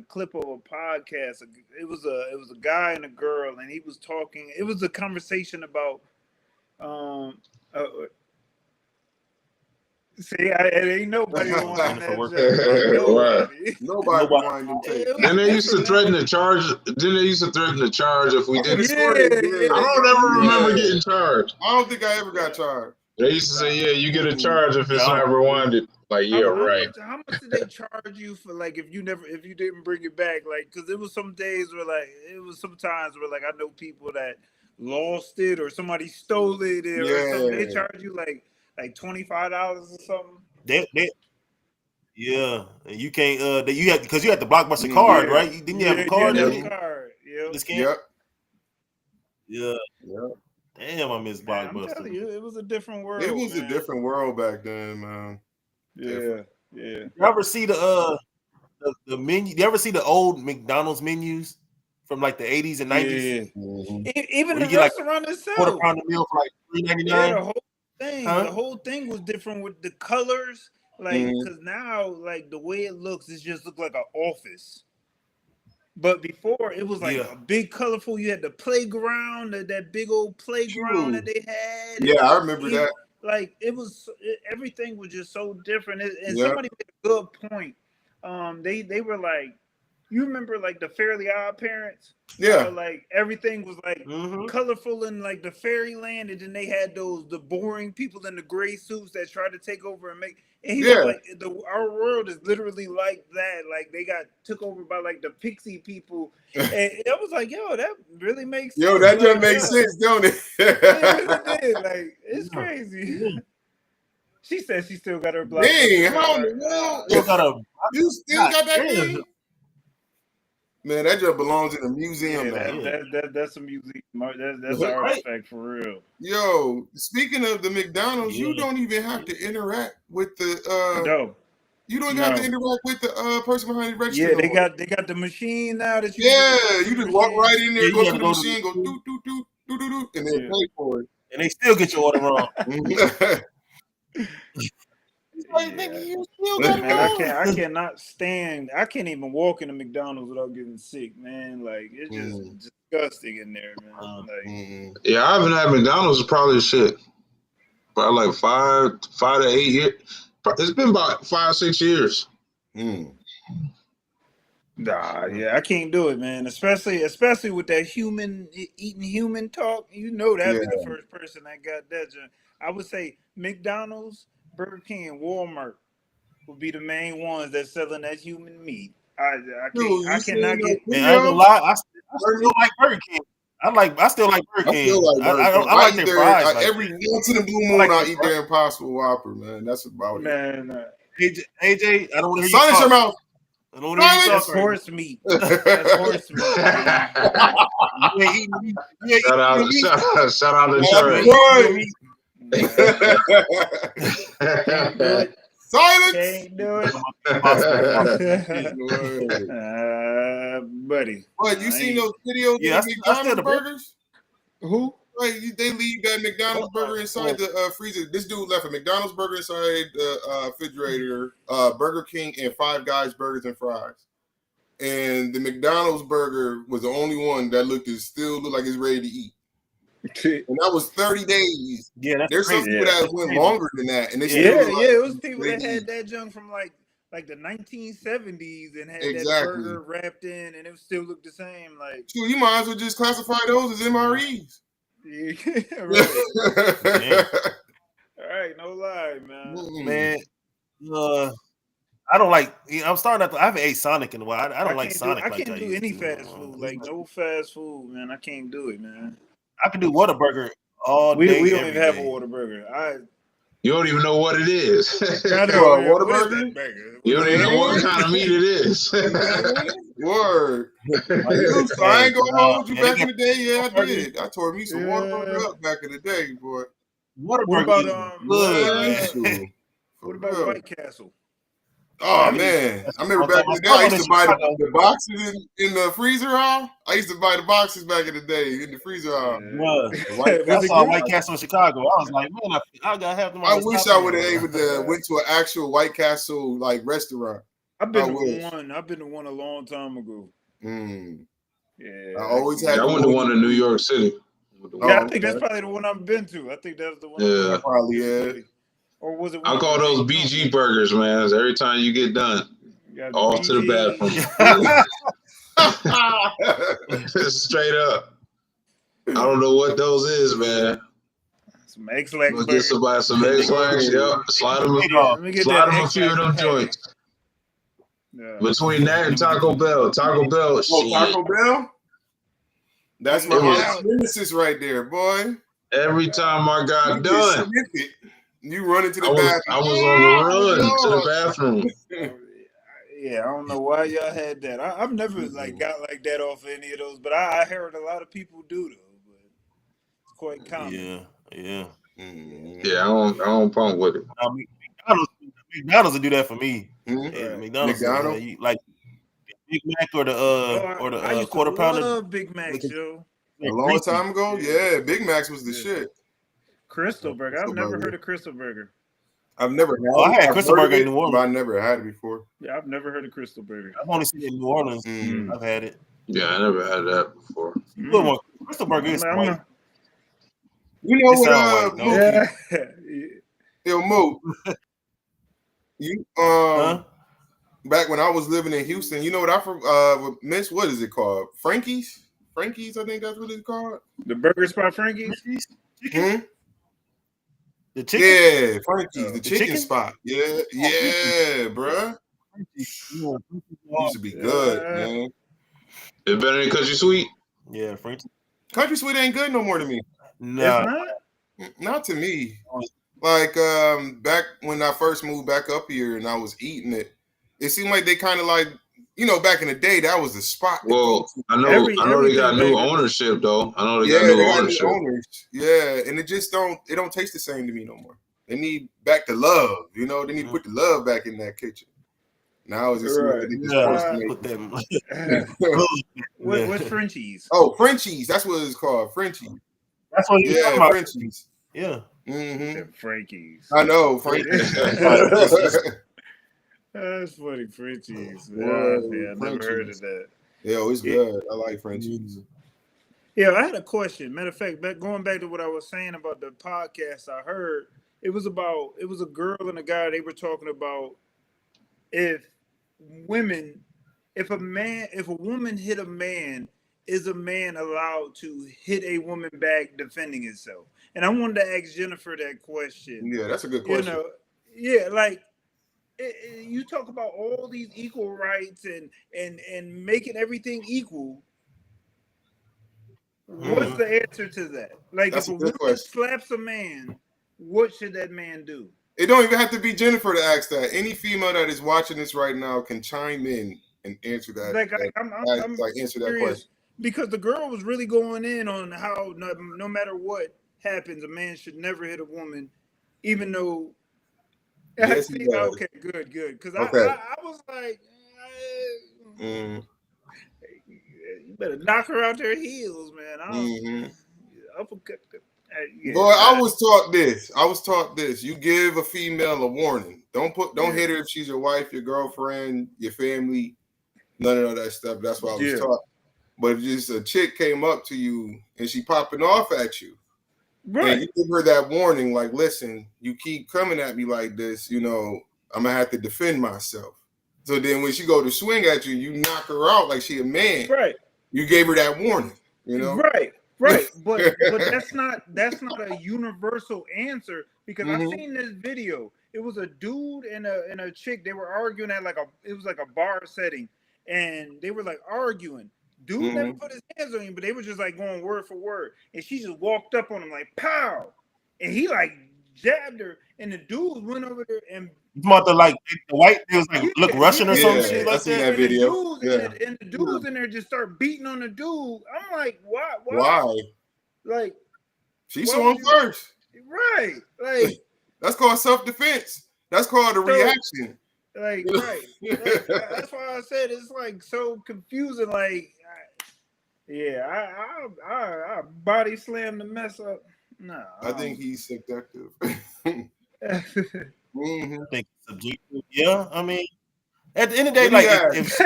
[SPEAKER 2] clip of a podcast. It was a guy and a girl, and he was talking. It was a conversation about see, it ain't nobody wanting that.
[SPEAKER 1] Nobody wanting them tapes.
[SPEAKER 4] Then they used to threaten to charge. If we didn't. I don't ever remember getting charged.
[SPEAKER 1] I don't think I ever got charged.
[SPEAKER 4] They used to say, "Yeah, you get a charge if it's not rewinded." Like, yeah, right.
[SPEAKER 2] How much did they charge you for like if you didn't bring it back? Like, because it was some days where sometimes where like I know people that lost it or somebody stole it or something. They charge you like $25 or something.
[SPEAKER 3] And you can't. You had because you had the Blockbuster card, right? Didn't you have a card?
[SPEAKER 2] Card.
[SPEAKER 1] Yep.
[SPEAKER 3] Yeah. Damn, I miss Blockbuster.
[SPEAKER 2] I'm telling you, it was a different world.
[SPEAKER 1] It was a different world back then, man.
[SPEAKER 2] Yeah.
[SPEAKER 3] You ever see the menu? You ever see the old McDonald's menus from like the 80s and 90s?
[SPEAKER 2] Yeah. Even the restaurant itself.
[SPEAKER 3] Quarter pounder meal for like $3.99.
[SPEAKER 2] Yeah, the whole thing was different with the colors. Like, because now, like, the way it looks, it just looked like an office. But before, it was like a big, colorful. You had the playground, that big old playground that they had.
[SPEAKER 1] Yeah, I remember that.
[SPEAKER 2] Like, everything was just so different. And somebody made a good point. They were like, you remember like the Fairly Odd Parents?
[SPEAKER 1] Yeah.
[SPEAKER 2] Like everything was like colorful in like the fairyland, and then they had the boring people in the gray suits that tried to take over and make. And he was like, our world is literally like that. Like they got took over by like the pixie people, and I was like, yo, that really makes sense.
[SPEAKER 1] Yo, that just makes sense, don't it?
[SPEAKER 2] It did. Like it's crazy. She said she still got her block.
[SPEAKER 1] Dang, how in the world? You still got that thing? Man, that just belongs in a museum, man.
[SPEAKER 2] That's a museum. That's our respect for real.
[SPEAKER 1] Yo, speaking of the McDonald's, you don't even have to interact with the You don't have to interact with the person behind the register.
[SPEAKER 2] Yeah, they got the machine now that you
[SPEAKER 1] you just walk right in there, go to the machine, go do, and then pay for it.
[SPEAKER 3] And they still get your order wrong.
[SPEAKER 2] I cannot stand. I can't even walk in a McDonald's without getting sick, man. Like it's just disgusting in there, man.
[SPEAKER 4] Like, I haven't had McDonald's probably probably like 5 to 8 years. It's been about 5-6 years.
[SPEAKER 2] Nah, I can't do it, man. Especially with that eating human talk. You know that'd be the first person that got that. I would say McDonald's, Burger King, and Walmart would be the main ones that's selling that human meat. I cannot get.
[SPEAKER 3] Man, I ain't gonna lie. I still like Burger King. I still like Burger King. I like their fries.
[SPEAKER 1] Every once in a blue moon, I eat their Impossible Whopper, man. That's about it.
[SPEAKER 2] Man,
[SPEAKER 3] AJ, I don't want to hear you
[SPEAKER 1] silence your mouth.
[SPEAKER 3] I don't want to hear you
[SPEAKER 2] talk. Horse meat. That's horse meat.
[SPEAKER 4] Shout out to Trey.
[SPEAKER 1] Silence.
[SPEAKER 2] Can't do it. Buddy.
[SPEAKER 1] What, you seen those videos of McDonald's burgers?
[SPEAKER 2] Who?
[SPEAKER 1] Like, they leave that McDonald's burger inside the freezer. This dude left a McDonald's burger inside the refrigerator, Burger King, and Five Guys burgers and fries. And the McDonald's burger was the only one that still looked like it's ready to eat. And that was 30 days.
[SPEAKER 3] Yeah,
[SPEAKER 1] there's some people that went longer than that, and
[SPEAKER 2] it was people that had that junk from like the 1970s and had that burger wrapped in, and it still looked the same. Like,
[SPEAKER 1] so you might as well just classify those as MREs.
[SPEAKER 2] Yeah, right. All right, no lie, man.
[SPEAKER 3] Man, I don't like. I'm starting to. I haven't ate Sonic in a while. I don't like Sonic.
[SPEAKER 2] I can't do any fast food. Like no fast food, man. I can't do it, man.
[SPEAKER 3] I can do Whataburger all
[SPEAKER 2] We
[SPEAKER 3] day.
[SPEAKER 2] don't
[SPEAKER 3] every
[SPEAKER 2] even have a
[SPEAKER 3] day.
[SPEAKER 2] Whataburger.
[SPEAKER 4] You don't even know what it is.
[SPEAKER 2] I know.
[SPEAKER 1] What,
[SPEAKER 2] What is
[SPEAKER 1] Whataburger?
[SPEAKER 2] that burger?
[SPEAKER 4] You don't even know what
[SPEAKER 1] Man.
[SPEAKER 4] kind of meat it is.
[SPEAKER 1] Word. I used to. I ain't gonna hold you back in the day. Yeah, I did. I tore me some Whataburger up back in the day, boy.
[SPEAKER 2] What
[SPEAKER 3] Whataburger
[SPEAKER 2] about
[SPEAKER 3] is good, man.
[SPEAKER 1] Man.
[SPEAKER 2] what about White Castle?
[SPEAKER 1] Oh man, I remember back in the day I used to buy the boxes in the freezer aisle. I used to buy the boxes back in the day in the freezer aisle.
[SPEAKER 3] I saw White Castle in Chicago. I was like, man, I gotta have them.
[SPEAKER 1] I wish I would have able to went to an actual White Castle like restaurant.
[SPEAKER 2] I've been to one a long time ago. Yeah,
[SPEAKER 1] I always had.
[SPEAKER 4] I went to one in New York City.
[SPEAKER 2] Yeah, I think that's probably the one I've been to. I think that's the one.
[SPEAKER 4] Yeah,
[SPEAKER 1] probably yeah.
[SPEAKER 2] Or was it?
[SPEAKER 4] I call those BG burgers, man. Every time you get done, off to the bathroom. Straight up. I don't know what those is, man.
[SPEAKER 2] Some X-Lax
[SPEAKER 4] burgers. Get somebody some X-Lax. Yep. Slide them a few of them joints. Yeah. Between that and Taco Bell. Taco Bell.
[SPEAKER 1] Taco Bell? That's my nemesis right there, boy.
[SPEAKER 4] Every time I got done,
[SPEAKER 1] you run into the bathroom.
[SPEAKER 4] I was on the run to the bathroom.
[SPEAKER 2] Yeah, I don't know why y'all had that. I've never got like that off any of those, but I heard a lot of people do though. But it's quite common.
[SPEAKER 3] Yeah.
[SPEAKER 4] Yeah, I don't pump with it.
[SPEAKER 3] McDonald's will do that for me.
[SPEAKER 1] Mm-hmm.
[SPEAKER 3] McDonald's like Big Mac or the quarter pounder.
[SPEAKER 2] I love Big Mac, Joe.
[SPEAKER 1] A long time ago, yeah, Big Macs was the shit.
[SPEAKER 2] Crystal Burger. I've never heard of Crystal Burger.
[SPEAKER 1] I've never had
[SPEAKER 3] I had Crystal Burger in New Orleans.
[SPEAKER 1] But I never had it before.
[SPEAKER 2] Yeah, I've never heard of Crystal Burger.
[SPEAKER 3] I've only seen it in New Orleans. I've had it.
[SPEAKER 4] Yeah, I never had that before.
[SPEAKER 3] Crystal Burger is white.
[SPEAKER 1] You know what, Yo, Mo. You back when I was living in Houston, you know what I miss? What is it called? Frankie's? Frankie's, I think that's what it's called.
[SPEAKER 2] The burger spot Frankie's?
[SPEAKER 3] The chicken?
[SPEAKER 1] Yeah, Frankie's, the chicken spot. Yeah, bruh. Used to be good, man.
[SPEAKER 4] It's better than Country Sweet?
[SPEAKER 3] Yeah, Frankie's.
[SPEAKER 1] Country Sweet ain't good no more to me.
[SPEAKER 3] No.
[SPEAKER 1] Not to me. Like back when I first moved back up here and I was eating it, it seemed like they kind of like, back in the day, that was the spot.
[SPEAKER 4] Well, I know they got new ownership though. I know they got new ownership.
[SPEAKER 1] Yeah, and it just don't taste the same to me no more. They need back the love, they need to put the love back in that kitchen. Now it's just
[SPEAKER 2] what's Frenchies?
[SPEAKER 1] Oh, Frenchies, that's what it's called. Frenchies.
[SPEAKER 3] That's what you're talking about.
[SPEAKER 1] Frenchies.
[SPEAKER 3] Yeah.
[SPEAKER 1] Mm-hmm.
[SPEAKER 2] Frankie's.
[SPEAKER 1] I know, Frankie's.
[SPEAKER 2] That's funny, Frenchies. I never heard of that.
[SPEAKER 1] Yeah, it's good. I like Frenchies.
[SPEAKER 2] Yeah, I had a question. Matter of fact, going back to what I was saying about the podcast I heard, it was a girl and a guy. They were talking about if a woman hit a man, is a man allowed to hit a woman back defending himself? And I wanted to ask Jennifer that question.
[SPEAKER 1] Yeah, that's a good question.
[SPEAKER 2] You talk about all these equal rights and making everything equal. What's the answer to that? Like, that's if a woman slaps a man, what should that man do?
[SPEAKER 1] It don't even have to be Jennifer to ask that. Any female that is watching this right now can chime in and answer that. Answer that question.
[SPEAKER 2] Because the girl was really going in on how no matter what happens, a man should never hit a woman, even though.
[SPEAKER 1] Yes,
[SPEAKER 2] okay, good. Because I was like, you better knock her out their heels, man.
[SPEAKER 1] Boy, I was taught this. You give a female a warning. Don't hit her if she's your wife, your girlfriend, your family, none of that stuff. That's what I was taught. But if just a chick came up to you and she popping off at you, right? And you give her that warning, like, listen, you keep coming at me like this, I'm gonna have to defend myself. So then when she go to swing at you, you knock her out like she a man.
[SPEAKER 2] Right.
[SPEAKER 1] You gave her that warning,
[SPEAKER 2] Right. But that's not a universal answer, because I've seen this video. It was a dude and a chick. They were arguing at it was like a bar setting, and they were like arguing. Dude never put his hands on him, but they were just like going word for word. And she just walked up on him like, pow. And he like jabbed her. And the dude went over there and
[SPEAKER 3] the white, it was like, look Russian or some shit like that.
[SPEAKER 1] That video.
[SPEAKER 2] And the dudes in there just start beating on the dude. I'm like, why? Like,
[SPEAKER 1] she saw him first.
[SPEAKER 2] Right. Like,
[SPEAKER 1] that's called self-defense. That's called a reaction.
[SPEAKER 2] Like, right. Like, that's why I said it's like so confusing. Like, I body slam the mess up. No,
[SPEAKER 1] I think he's seductive.
[SPEAKER 3] I think it's subjective. Yeah, I mean, at the end of the day, like,
[SPEAKER 2] it's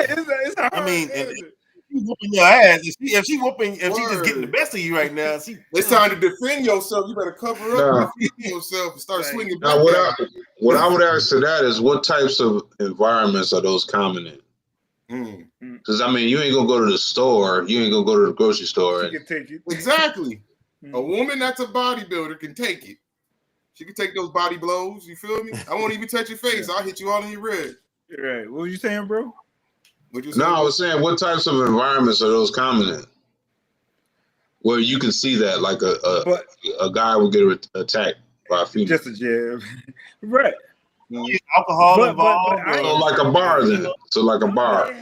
[SPEAKER 2] hard.
[SPEAKER 3] I mean, if she's whooping your ass, if she just getting the best of you right now,
[SPEAKER 1] it's time to defend yourself. You better cover up, defend yourself, and start swinging back.
[SPEAKER 4] Now, what I would ask to that is, what types of environments are those common in? Because I mean, you ain't gonna go to the store, you ain't gonna go to the grocery store.
[SPEAKER 2] She can take it.
[SPEAKER 1] Exactly. A woman that's a bodybuilder can take it. She can take those body blows. You feel me? I won't even touch your face. I'll hit you all in your ribs.
[SPEAKER 2] Right. What were you saying, bro?
[SPEAKER 4] I was saying, what types of environments are those common in? Where you can see that, like a guy will get attacked by a female.
[SPEAKER 2] Just a jab. Right.
[SPEAKER 3] Alcohol involved.
[SPEAKER 4] So like a bar then. So like a bar.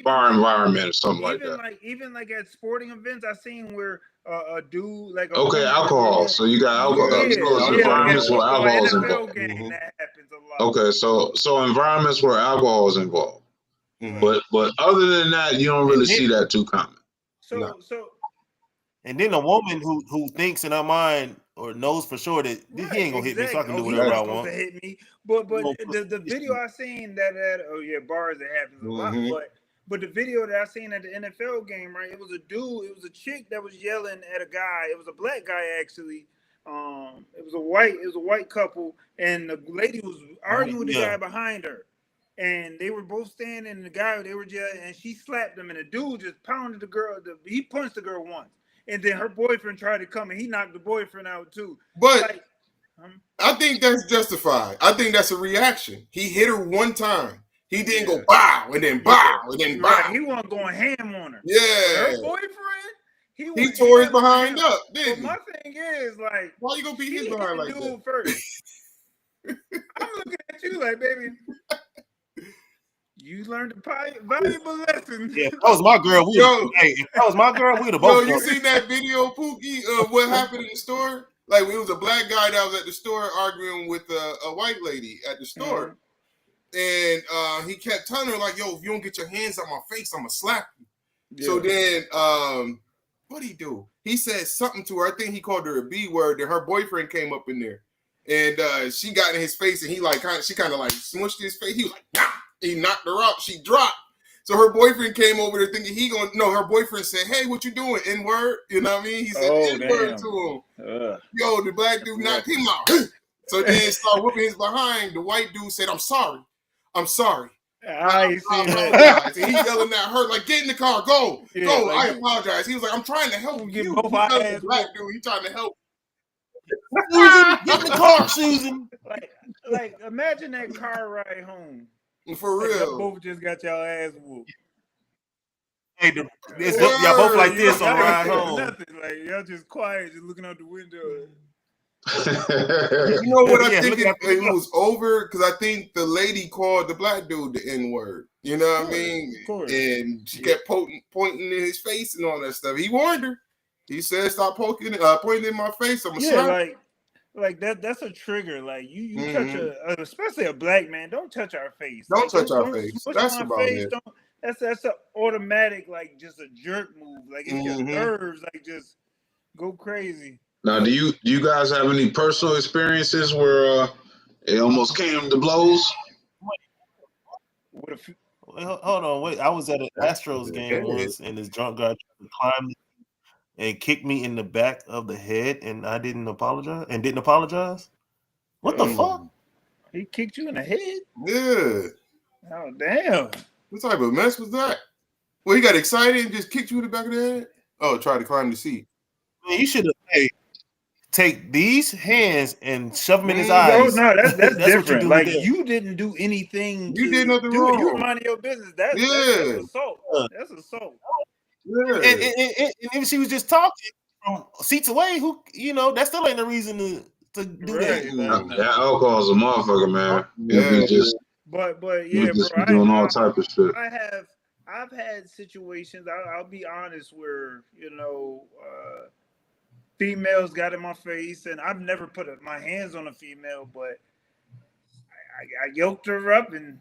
[SPEAKER 4] Bar environment or something like that.
[SPEAKER 2] Even like at sporting events, I seen where a dude like
[SPEAKER 4] alcohol. So you got alcohol. So environments where alcohol is involved.
[SPEAKER 2] That happens a lot.
[SPEAKER 4] Okay, so environments where alcohol is involved. But other than that, you don't really see that too common.
[SPEAKER 2] So
[SPEAKER 3] and then a woman who thinks in her mind or knows for sure that he ain't gonna hit me, so I can do whatever I want.
[SPEAKER 2] To hit me. But the video I seen that bars, it happens a lot. But the video that I seen at the NFL game, right? It was a chick that was yelling at a guy. It was a black guy actually. It was a white couple, and the lady was arguing with the guy behind her. And they were both standing, and and she slapped him, and the dude just pounded the girl. He punched the girl once, and then her boyfriend tried to come, and he knocked the boyfriend out too.
[SPEAKER 1] But I think that's justified. I think that's a reaction. He hit her one time. He didn't go bow and then bow and then bow.
[SPEAKER 2] Right. He wasn't going ham on her.
[SPEAKER 1] Yeah.
[SPEAKER 2] Her boyfriend,
[SPEAKER 1] he tore his behind up. Didn't
[SPEAKER 2] my thing is like,
[SPEAKER 1] why you gonna beat his behind like that?
[SPEAKER 2] First. I'm looking at you like, baby. You learned a valuable lesson.
[SPEAKER 3] Yeah, if that was my girl, we'd have both.
[SPEAKER 1] You seen that video, Pookie, of what happened in the store? Like, it was a black guy that was at the store arguing with a white lady at the store. And he kept telling her, like, yo, if you don't get your hands on my face, I'm going to slap you. Yeah. So then, what'd he do? He said something to her. I think he called her a B word. That her boyfriend came up in there. And she got in his face, and she kind of like smushed his face. He was like, nah. He knocked her out. She dropped. So her boyfriend came over there thinking her boyfriend said, hey, what you doing? N-word. You know what I mean? He said N-word to him. Yo, the black dude knocked him out. So then started whooping his behind. The white dude said, I'm sorry. I see that. And he yelling at her, like, get in the car, go. Like, I apologize. He was like, I'm trying to help you. The black dude, he trying to help.
[SPEAKER 3] Susan, get in the car, Susan.
[SPEAKER 2] Like, imagine that car ride home.
[SPEAKER 1] For real.
[SPEAKER 2] Y'all both just got y'all ass whooped.
[SPEAKER 3] Hey, y'all both like this on the ride home.
[SPEAKER 2] Nothing. Like, y'all just quiet, just looking out the window.
[SPEAKER 1] You know what I think it was over? Because I think the lady called the black dude the N-word. You know what I mean? And she kept pointing in his face and all that stuff. He warned her. He said, stop pointing in my face. I'm going to slap.
[SPEAKER 2] Like that's a trigger. Like you touch especially a black man. Don't touch our face.
[SPEAKER 1] Don't touch our face. That's about it.
[SPEAKER 2] That's an automatic, like, just a jerk move. Like, it's just nerves. Like, just go crazy.
[SPEAKER 4] Now, do you guys have any personal experiences where it almost came to blows?
[SPEAKER 3] Hold on, wait. I was at an Astros game once, and this drunk guy climbed and kicked me in the back of the head, and I didn't apologize. What the fuck?
[SPEAKER 2] He kicked you in the head?
[SPEAKER 1] Yeah.
[SPEAKER 2] Oh, damn.
[SPEAKER 1] What type of mess was that? Well, he got excited and just kicked you in the back of the head? Oh, tried to climb the seat.
[SPEAKER 3] Man, you should have take these hands and shove them in his eyes.
[SPEAKER 2] No, that's different. Like, you didn't do anything.
[SPEAKER 1] You did nothing wrong.
[SPEAKER 2] You were minding your business. That's assault. That's assault.
[SPEAKER 1] Yeah.
[SPEAKER 3] And if she was just talking from seats away, who that still ain't a reason to do
[SPEAKER 2] Right,
[SPEAKER 3] that.
[SPEAKER 2] like,
[SPEAKER 4] That alcohol's a motherfucker, man.
[SPEAKER 1] Yeah.
[SPEAKER 4] You just
[SPEAKER 2] but
[SPEAKER 4] you
[SPEAKER 2] yeah,
[SPEAKER 4] just
[SPEAKER 2] bro.
[SPEAKER 4] be doing all type of shit.
[SPEAKER 2] I've had situations. I'll be honest, where females got in my face, and I've never put my hands on a female, but I yoked her up and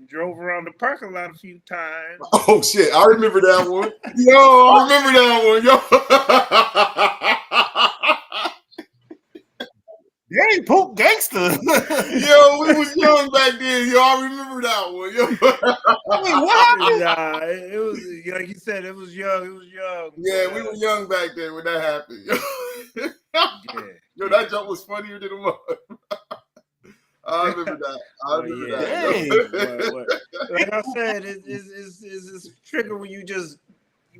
[SPEAKER 2] drove around the parking lot a few times.
[SPEAKER 1] Oh shit! I remember that one. Yo, I remember that one. Yo.
[SPEAKER 3] Dang, poop gangster.
[SPEAKER 1] Yo, we was young back then. Yo, I remember that one. Yo.
[SPEAKER 3] Wait, what happened?
[SPEAKER 2] Nah, it was like you said. It was young. It was young.
[SPEAKER 1] Yeah, we were young back then when that happened. Yo, yo, that joke was funnier than the mother. I remember that. I remember that.
[SPEAKER 2] Like I said, it's trigger when you just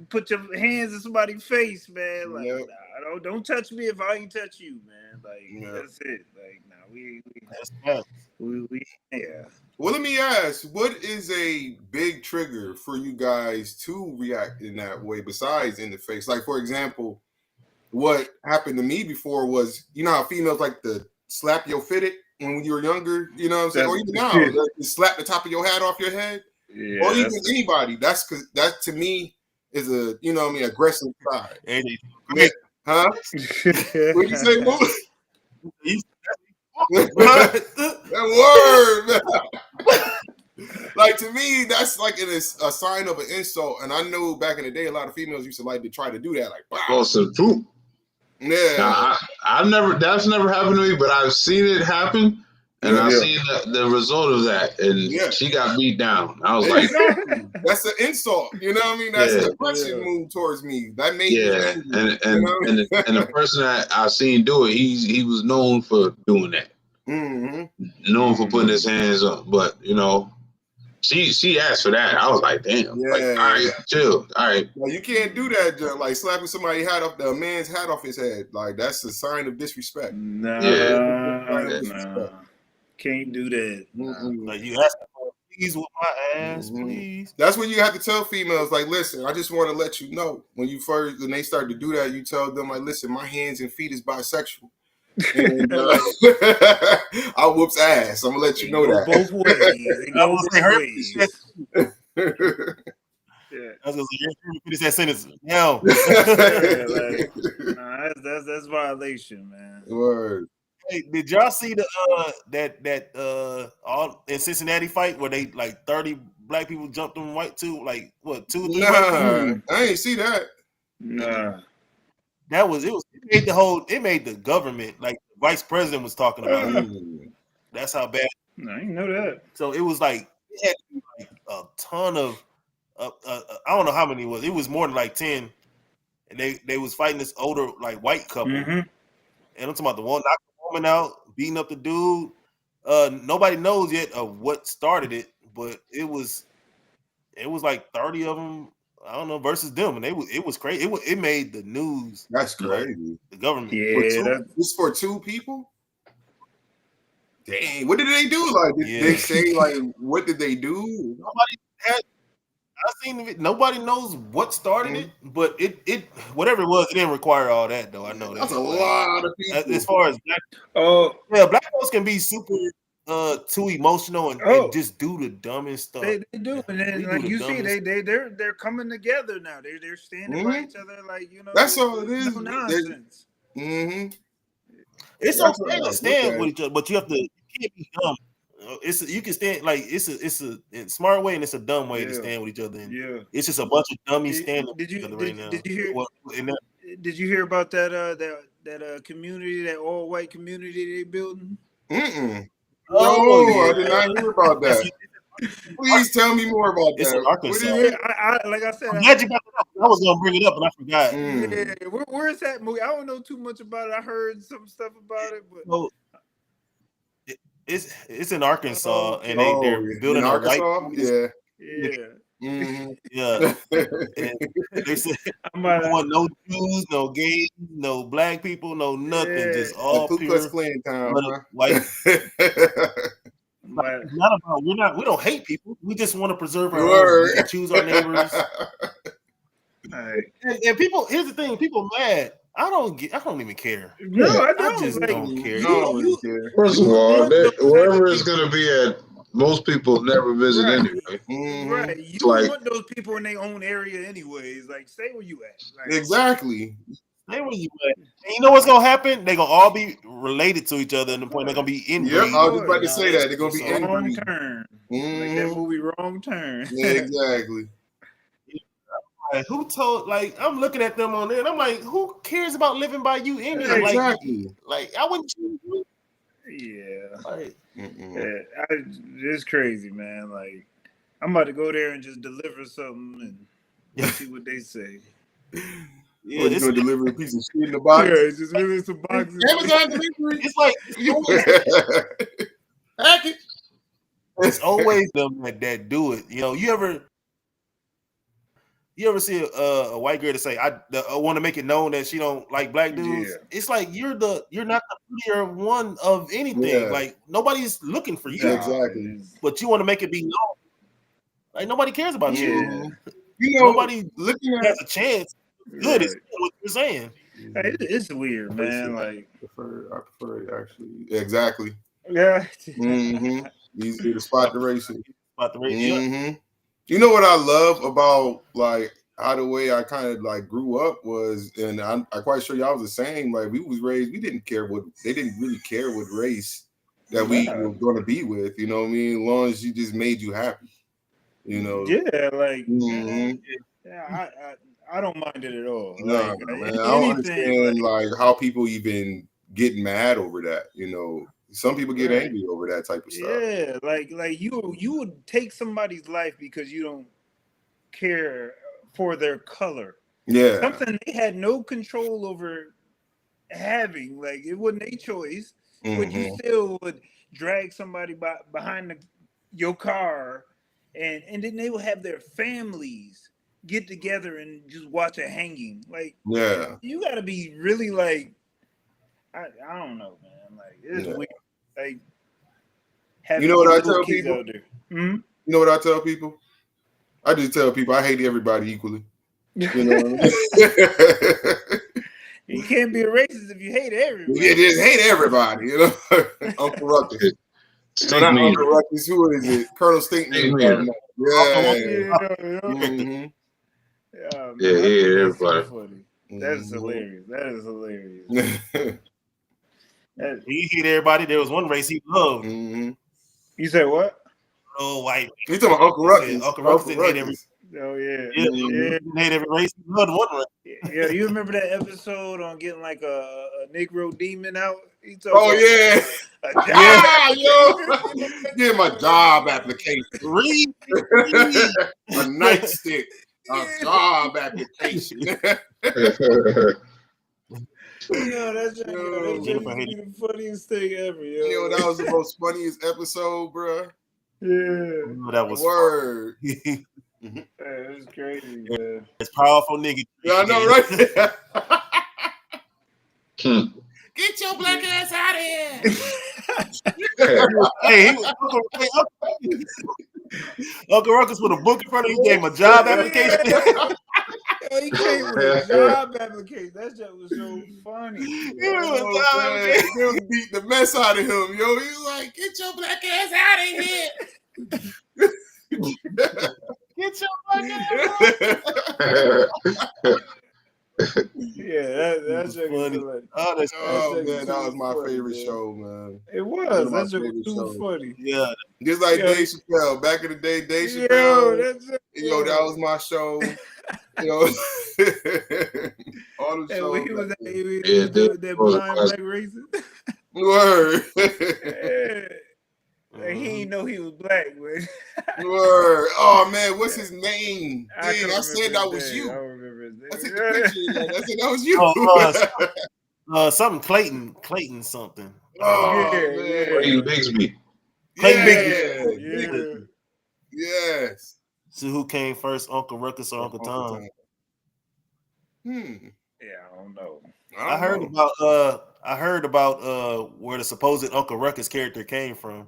[SPEAKER 2] put your hands in somebody's face, man. Like, nah, don't touch me if I ain't touch you, man. Like, that's it. Like, nah, we yeah.
[SPEAKER 1] Well, let me ask, what is a big trigger for you guys to react in that way besides in the face? Like, for example, what happened to me before was, you know how females like to slap your fitted when you were younger, you know what I'm saying? Or even now, like, slap the top of your hat off your head. Yeah, or even anybody. That's because that to me is a, aggressive side. Yeah. Huh? What you say, Mo? That word, man. Like, to me, that's like a sign of an insult. And I know back in the day, a lot of females used to like to try to do that. Like, wow.
[SPEAKER 4] Oh, so true.
[SPEAKER 1] Yeah.
[SPEAKER 4] That's never happened to me, but I've seen it happen. And I've seen the result of that. And she got beat down. I was like,
[SPEAKER 1] that's an insult. You know what I mean? That's an aggression move towards me. That made me angry,
[SPEAKER 4] and the person that I seen do it, he was known for doing that.
[SPEAKER 1] Mm-hmm.
[SPEAKER 4] Known for putting his hands up. But, she asked for that. I was like, damn.
[SPEAKER 1] Yeah.
[SPEAKER 4] Like, all right, chill. All right.
[SPEAKER 1] Well, you can't do that, John. Like slapping somebody's hat off, the man's hat off his head. Like, that's a sign of disrespect.
[SPEAKER 2] Nah. Can't do that.
[SPEAKER 3] Like, you ask for please with my ass, please.
[SPEAKER 1] That's when you have to tell females, like, listen, I just want to let you know when they start to do that, you tell them, like, listen, my hands and feet is bisexual. And, I whoops ass. I'm gonna let you know that.
[SPEAKER 2] Both ways.
[SPEAKER 3] I was gonna say, I was gonna say, finish that sentence. No.
[SPEAKER 2] That's violation, man.
[SPEAKER 1] Word.
[SPEAKER 3] Hey, did y'all see the that all in Cincinnati fight where they like 30 black people jumped on white too? Like what, 2 or 3
[SPEAKER 1] Nah, I ain't see that.
[SPEAKER 2] Nah.
[SPEAKER 3] It made the government, like the vice president was talking about it. That's how bad.
[SPEAKER 2] I didn't know that.
[SPEAKER 3] So it was like it had to be like a ton of I don't know how many it was. It was more than like 10. And they was fighting this older like white couple. And I'm talking about the one knocked the woman out, beating up the dude. Nobody knows yet of what started it, but it was like 30 of them. I don't know, versus them, and it was crazy. It made the news.
[SPEAKER 1] That's crazy.
[SPEAKER 3] Like, the government.
[SPEAKER 2] Yeah,
[SPEAKER 1] this for 2 people. Dang, what did they do? Like, did they say like what did they do?
[SPEAKER 3] Nobody knows what started it, but it whatever it was, it didn't require all that though. I know
[SPEAKER 1] that's a lot of people.
[SPEAKER 3] As far as black folks can be super too emotional and just do the dumbest stuff.
[SPEAKER 2] They do, and then like you see, they're coming together now. They're standing by each other, like
[SPEAKER 1] That's all it is.
[SPEAKER 2] No nonsense.
[SPEAKER 3] It's okay to stand with each other, but you can't be dumb. You can stand like it's a smart way and it's a dumb way to stand with each other. And it's just a bunch of dummies standing together right now.
[SPEAKER 2] Did you hear about that community, that all white community they building?
[SPEAKER 1] I did not hear about that. Please tell me more about
[SPEAKER 3] it's
[SPEAKER 1] that.
[SPEAKER 3] In Arkansas.
[SPEAKER 2] Like I said,
[SPEAKER 3] I'm glad you brought it up. I was gonna bring it up, and I forgot.
[SPEAKER 2] Yeah, where is that movie? I don't know too much about it. I heard some stuff about it, but
[SPEAKER 3] it's in Arkansas, and they're building a white. Yeah. And they said I don't want no Jews, no gays, no black people, no nothing. Just all
[SPEAKER 1] Ku
[SPEAKER 3] pure
[SPEAKER 1] Klux Klan time,
[SPEAKER 3] white. Not about we don't hate people. We just want to preserve our own. We can choose our neighbors. And people, here's the thing: people mad. I don't even care.
[SPEAKER 2] No, I don't.
[SPEAKER 3] I just don't care.
[SPEAKER 1] I don't really care.
[SPEAKER 4] First of all, wherever it's gonna be at, most people never visit anyway.
[SPEAKER 2] Right. You
[SPEAKER 4] Like-
[SPEAKER 2] want those people in their own area anyways. Like, stay where you at. Like,
[SPEAKER 1] Exactly.
[SPEAKER 3] Stay where you at. And you know what's gonna happen? They're gonna all be related to each other, and the point they're gonna be inbreed.
[SPEAKER 1] Yep, I was just about to say that. They're gonna be
[SPEAKER 3] So-
[SPEAKER 2] wrong
[SPEAKER 1] inbreed.
[SPEAKER 2] turn. Like that
[SPEAKER 1] Mhm.
[SPEAKER 2] movie Wrong Turn.
[SPEAKER 1] Yeah, exactly.
[SPEAKER 3] Like, who told? Like, I'm looking at them on there, and I'm like, who cares about living by you anyway?
[SPEAKER 1] Exactly.
[SPEAKER 3] Like, I wouldn't choose you.
[SPEAKER 2] Yeah.
[SPEAKER 3] Like,
[SPEAKER 2] It's crazy, man. Like, I'm about to go there and just deliver something and see what they say.
[SPEAKER 3] yeah,
[SPEAKER 1] Or you
[SPEAKER 3] it's,
[SPEAKER 1] gonna deliver a piece of shit in the box?
[SPEAKER 2] Yeah, just deliver some boxes.
[SPEAKER 1] Amazon delivery.
[SPEAKER 3] it's like
[SPEAKER 1] Package.
[SPEAKER 3] it's always them that do it. You know, you ever see a white girl to say, I want to make it known that she don't like black dudes?
[SPEAKER 2] Yeah.
[SPEAKER 3] It's like you're not the prettier one of anything.
[SPEAKER 1] Yeah.
[SPEAKER 3] Like, nobody's looking for you,
[SPEAKER 1] Yeah. Exactly.
[SPEAKER 3] but you want to make it be known. Like, nobody cares about you.
[SPEAKER 2] Yeah.
[SPEAKER 1] You know,
[SPEAKER 3] Nobody
[SPEAKER 1] looking at
[SPEAKER 3] has a chance. Good
[SPEAKER 2] Right.
[SPEAKER 3] is what you're saying.
[SPEAKER 2] Hey, it's weird, man. Like,
[SPEAKER 1] I prefer it actually. Exactly.
[SPEAKER 2] yeah.
[SPEAKER 1] Mm-hmm. Easy to spot the racist.
[SPEAKER 3] About the radio.
[SPEAKER 1] Mm-hmm. You know what I love about like how the way I kind of like grew up was, and I'm quite sure y'all was the same. Like we was raised, we didn't care what they didn't really care what race that we were going to be with. You know what I mean? As long as you just made you happy. You know.
[SPEAKER 2] Yeah, like
[SPEAKER 1] Mhm.
[SPEAKER 2] yeah, I don't mind it at all.
[SPEAKER 1] No,
[SPEAKER 2] Like,
[SPEAKER 1] man, I don't understand like how people even get mad over that. You know, some people get
[SPEAKER 2] Right.
[SPEAKER 1] angry over that type of stuff.
[SPEAKER 2] Yeah, like you would take somebody's life because you don't care for their color.
[SPEAKER 1] Yeah,
[SPEAKER 2] Something they had no control over having. Like, it wasn't a choice, but you
[SPEAKER 1] Mhm.
[SPEAKER 2] still would drag somebody behind your car, and then they would have their families get together and just watch a hanging. Like,
[SPEAKER 1] yeah.
[SPEAKER 2] you got to be really like, I don't know, man. Like, it's
[SPEAKER 1] Yeah.
[SPEAKER 2] weird. Like,
[SPEAKER 1] You know what I
[SPEAKER 2] little
[SPEAKER 1] tell
[SPEAKER 2] kids
[SPEAKER 1] people?
[SPEAKER 2] out there. Hmm?
[SPEAKER 1] You know what I tell people? I just tell people I hate everybody equally. You know what I mean?
[SPEAKER 2] You can't be a racist if you hate everybody.
[SPEAKER 1] You just hate everybody, you know. Uncle Ruckus. No, not Uncle Ruckus. Who is it? Colonel Stinkman. Yeah. Mhm.
[SPEAKER 2] Yeah,
[SPEAKER 4] everybody.
[SPEAKER 2] Funny. That's
[SPEAKER 1] Mhm.
[SPEAKER 2] hilarious. That is hilarious.
[SPEAKER 3] He hate everybody. There was one race he loved.
[SPEAKER 1] Mhm.
[SPEAKER 2] You said what?
[SPEAKER 3] Oh, white.
[SPEAKER 1] You talking about Uncle Ruckus?
[SPEAKER 3] Uncle Ruckus didn't hate every.
[SPEAKER 2] Oh yeah.
[SPEAKER 3] Yeah,
[SPEAKER 1] Mhm.
[SPEAKER 3] he didn't hate every race. He loved one race.
[SPEAKER 2] Yeah, you remember that episode on getting like a Negro demon out? He talked
[SPEAKER 1] Oh
[SPEAKER 2] about
[SPEAKER 1] yeah.
[SPEAKER 2] a job.
[SPEAKER 1] Yeah, yo. Give him a job application.
[SPEAKER 3] Read.
[SPEAKER 1] A nightstick. A job application.
[SPEAKER 2] Yo, that's just
[SPEAKER 3] Jennifer
[SPEAKER 2] the funniest thing ever, yo.
[SPEAKER 1] Yo, that was the most funniest episode, bro.
[SPEAKER 2] Yeah.
[SPEAKER 3] That was
[SPEAKER 1] Word.
[SPEAKER 2] It was crazy, man.
[SPEAKER 3] It's powerful nigga.
[SPEAKER 1] Yeah, I know, right?
[SPEAKER 4] Hmm.
[SPEAKER 1] Get your black ass out of here.
[SPEAKER 3] Hey, Uncle Ruckus with a book in front of him. He gave him a job application.
[SPEAKER 2] Yo, he came with a job application. That shit was so funny.
[SPEAKER 1] They was beat the mess out of him, yo. He was like, get your black ass out of here.
[SPEAKER 3] Get your black ass.
[SPEAKER 2] Yeah, that shit was
[SPEAKER 3] funny.
[SPEAKER 2] funny.
[SPEAKER 3] Oh, that's
[SPEAKER 1] Oh
[SPEAKER 2] That
[SPEAKER 1] man,
[SPEAKER 2] shit
[SPEAKER 1] that was my
[SPEAKER 2] funny,
[SPEAKER 1] favorite
[SPEAKER 2] man.
[SPEAKER 1] show, man.
[SPEAKER 2] It
[SPEAKER 1] One
[SPEAKER 2] was.
[SPEAKER 1] of my
[SPEAKER 2] That shit was
[SPEAKER 1] favorite
[SPEAKER 2] too
[SPEAKER 1] shows.
[SPEAKER 2] funny.
[SPEAKER 3] yeah.
[SPEAKER 1] Just like
[SPEAKER 2] Yo.
[SPEAKER 1] Dave Chappelle. Back in the day, Dave
[SPEAKER 2] Yo,
[SPEAKER 1] Chappelle.
[SPEAKER 2] that's it.
[SPEAKER 1] Yo, that was my show. You know, all the
[SPEAKER 2] And
[SPEAKER 1] shows.
[SPEAKER 2] when he was
[SPEAKER 1] back
[SPEAKER 2] that,
[SPEAKER 1] then.
[SPEAKER 2] he was
[SPEAKER 4] Yeah,
[SPEAKER 2] that
[SPEAKER 4] was
[SPEAKER 2] blind
[SPEAKER 4] classic.
[SPEAKER 2] black racist.
[SPEAKER 1] Word.
[SPEAKER 2] Yeah. Like, he didn't know he was black, but
[SPEAKER 1] Word. Oh man, what's his name?
[SPEAKER 2] I
[SPEAKER 1] Dang,
[SPEAKER 2] couldn't
[SPEAKER 1] I said
[SPEAKER 2] remember
[SPEAKER 1] that
[SPEAKER 2] his
[SPEAKER 1] was
[SPEAKER 2] name.
[SPEAKER 1] you.
[SPEAKER 2] I don't remember his name.
[SPEAKER 1] I took the picture. Man. I said that was you.
[SPEAKER 3] Something Clayton something.
[SPEAKER 1] Oh
[SPEAKER 2] Yeah,
[SPEAKER 1] man.
[SPEAKER 4] Ray Bigsby.
[SPEAKER 3] Clayton
[SPEAKER 1] Yeah.
[SPEAKER 3] Bigsby.
[SPEAKER 1] Yes.
[SPEAKER 3] So who came first, Uncle Ruckus or Uncle Tom?
[SPEAKER 1] Hmm.
[SPEAKER 2] Yeah, I don't know.
[SPEAKER 3] I heard about where the supposed Uncle Ruckus character came from.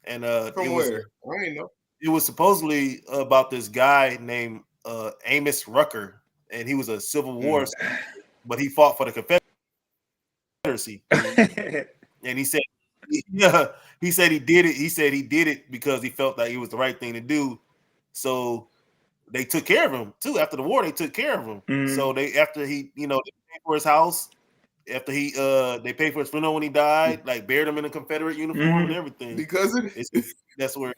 [SPEAKER 3] And
[SPEAKER 1] From where? I ain't know.
[SPEAKER 3] it was supposedly about this guy named Amos Rucker. and he was a Civil War, but he fought for the Confederacy. And he said, he said he did it. He said he did it because he felt like it was the right thing to do. So they took care of him too. After the war, they took care of him. So after he, they paid for his house. After he, they paid for his funeral when he died. Like buried him in a Confederate uniform and everything.
[SPEAKER 1] Because
[SPEAKER 3] that's where.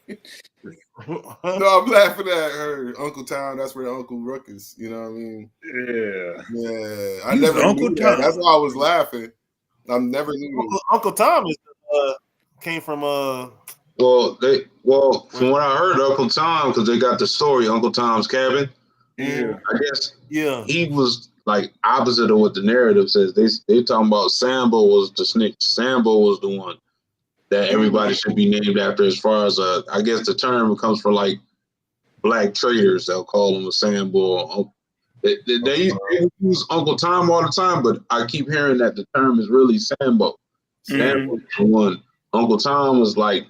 [SPEAKER 1] No, I'm laughing at her Uncle Tom. That's where Uncle Ruckus. You know what I mean? Yeah. I never Uncle knew that. That's why I was laughing. I never knew
[SPEAKER 3] Uncle Tom came from
[SPEAKER 4] from what I heard, Uncle Tom, because they got the story Uncle Tom's Cabin.
[SPEAKER 2] Yeah,
[SPEAKER 4] I guess he was like opposite of what the narrative says. They talking about Sambo was the snitch. Sambo was the one that everybody should be named after. As far as I guess the term comes from like black traders. They'll call him a Sambo. They use Uncle Tom all the time, but I keep hearing that the term is really Sambo. Sambo is the one. Uncle Tom was like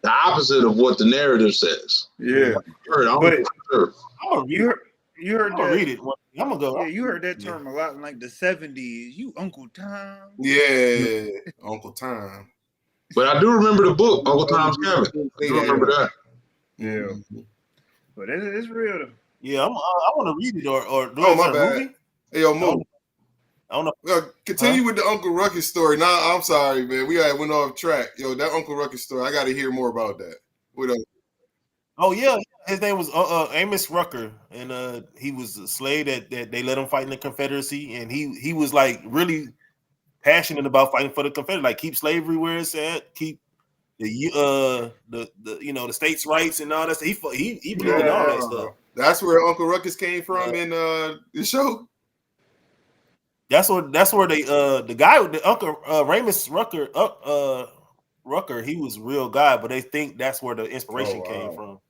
[SPEAKER 4] the opposite of what the narrative says.
[SPEAKER 2] Yeah, you heard that.
[SPEAKER 3] Read it. I'm gonna go.
[SPEAKER 2] Yeah, you heard that term a lot in like the 70s. You Uncle Tom.
[SPEAKER 1] Yeah, Uncle Tom.
[SPEAKER 4] But I do remember the book, Uncle Tom's Cabin. I do remember that.
[SPEAKER 2] Yeah, but it's real though.
[SPEAKER 3] Yeah, I want to read it or
[SPEAKER 1] oh my bad.
[SPEAKER 3] Movie?
[SPEAKER 1] Hey, yo, Mo.
[SPEAKER 3] I don't know.
[SPEAKER 1] Continue with the Uncle Ruckus story. Nah, I'm sorry, man. We went off track. Yo, that Uncle Ruckus story. I got to hear more about that. What else?
[SPEAKER 3] Oh yeah, his name was Amos Rucker, and he was a slave that they let him fight in the Confederacy, and he was like really passionate about fighting for the Confederacy, like keep slavery where it's at, keep the states' rights and all that. He believed in all that stuff.
[SPEAKER 1] That's where Uncle Ruckus came from in the show.
[SPEAKER 3] That's where they the guy with the Uncle Ramus Rucker Rucker, he was a real guy, but they think that's where the inspiration came from.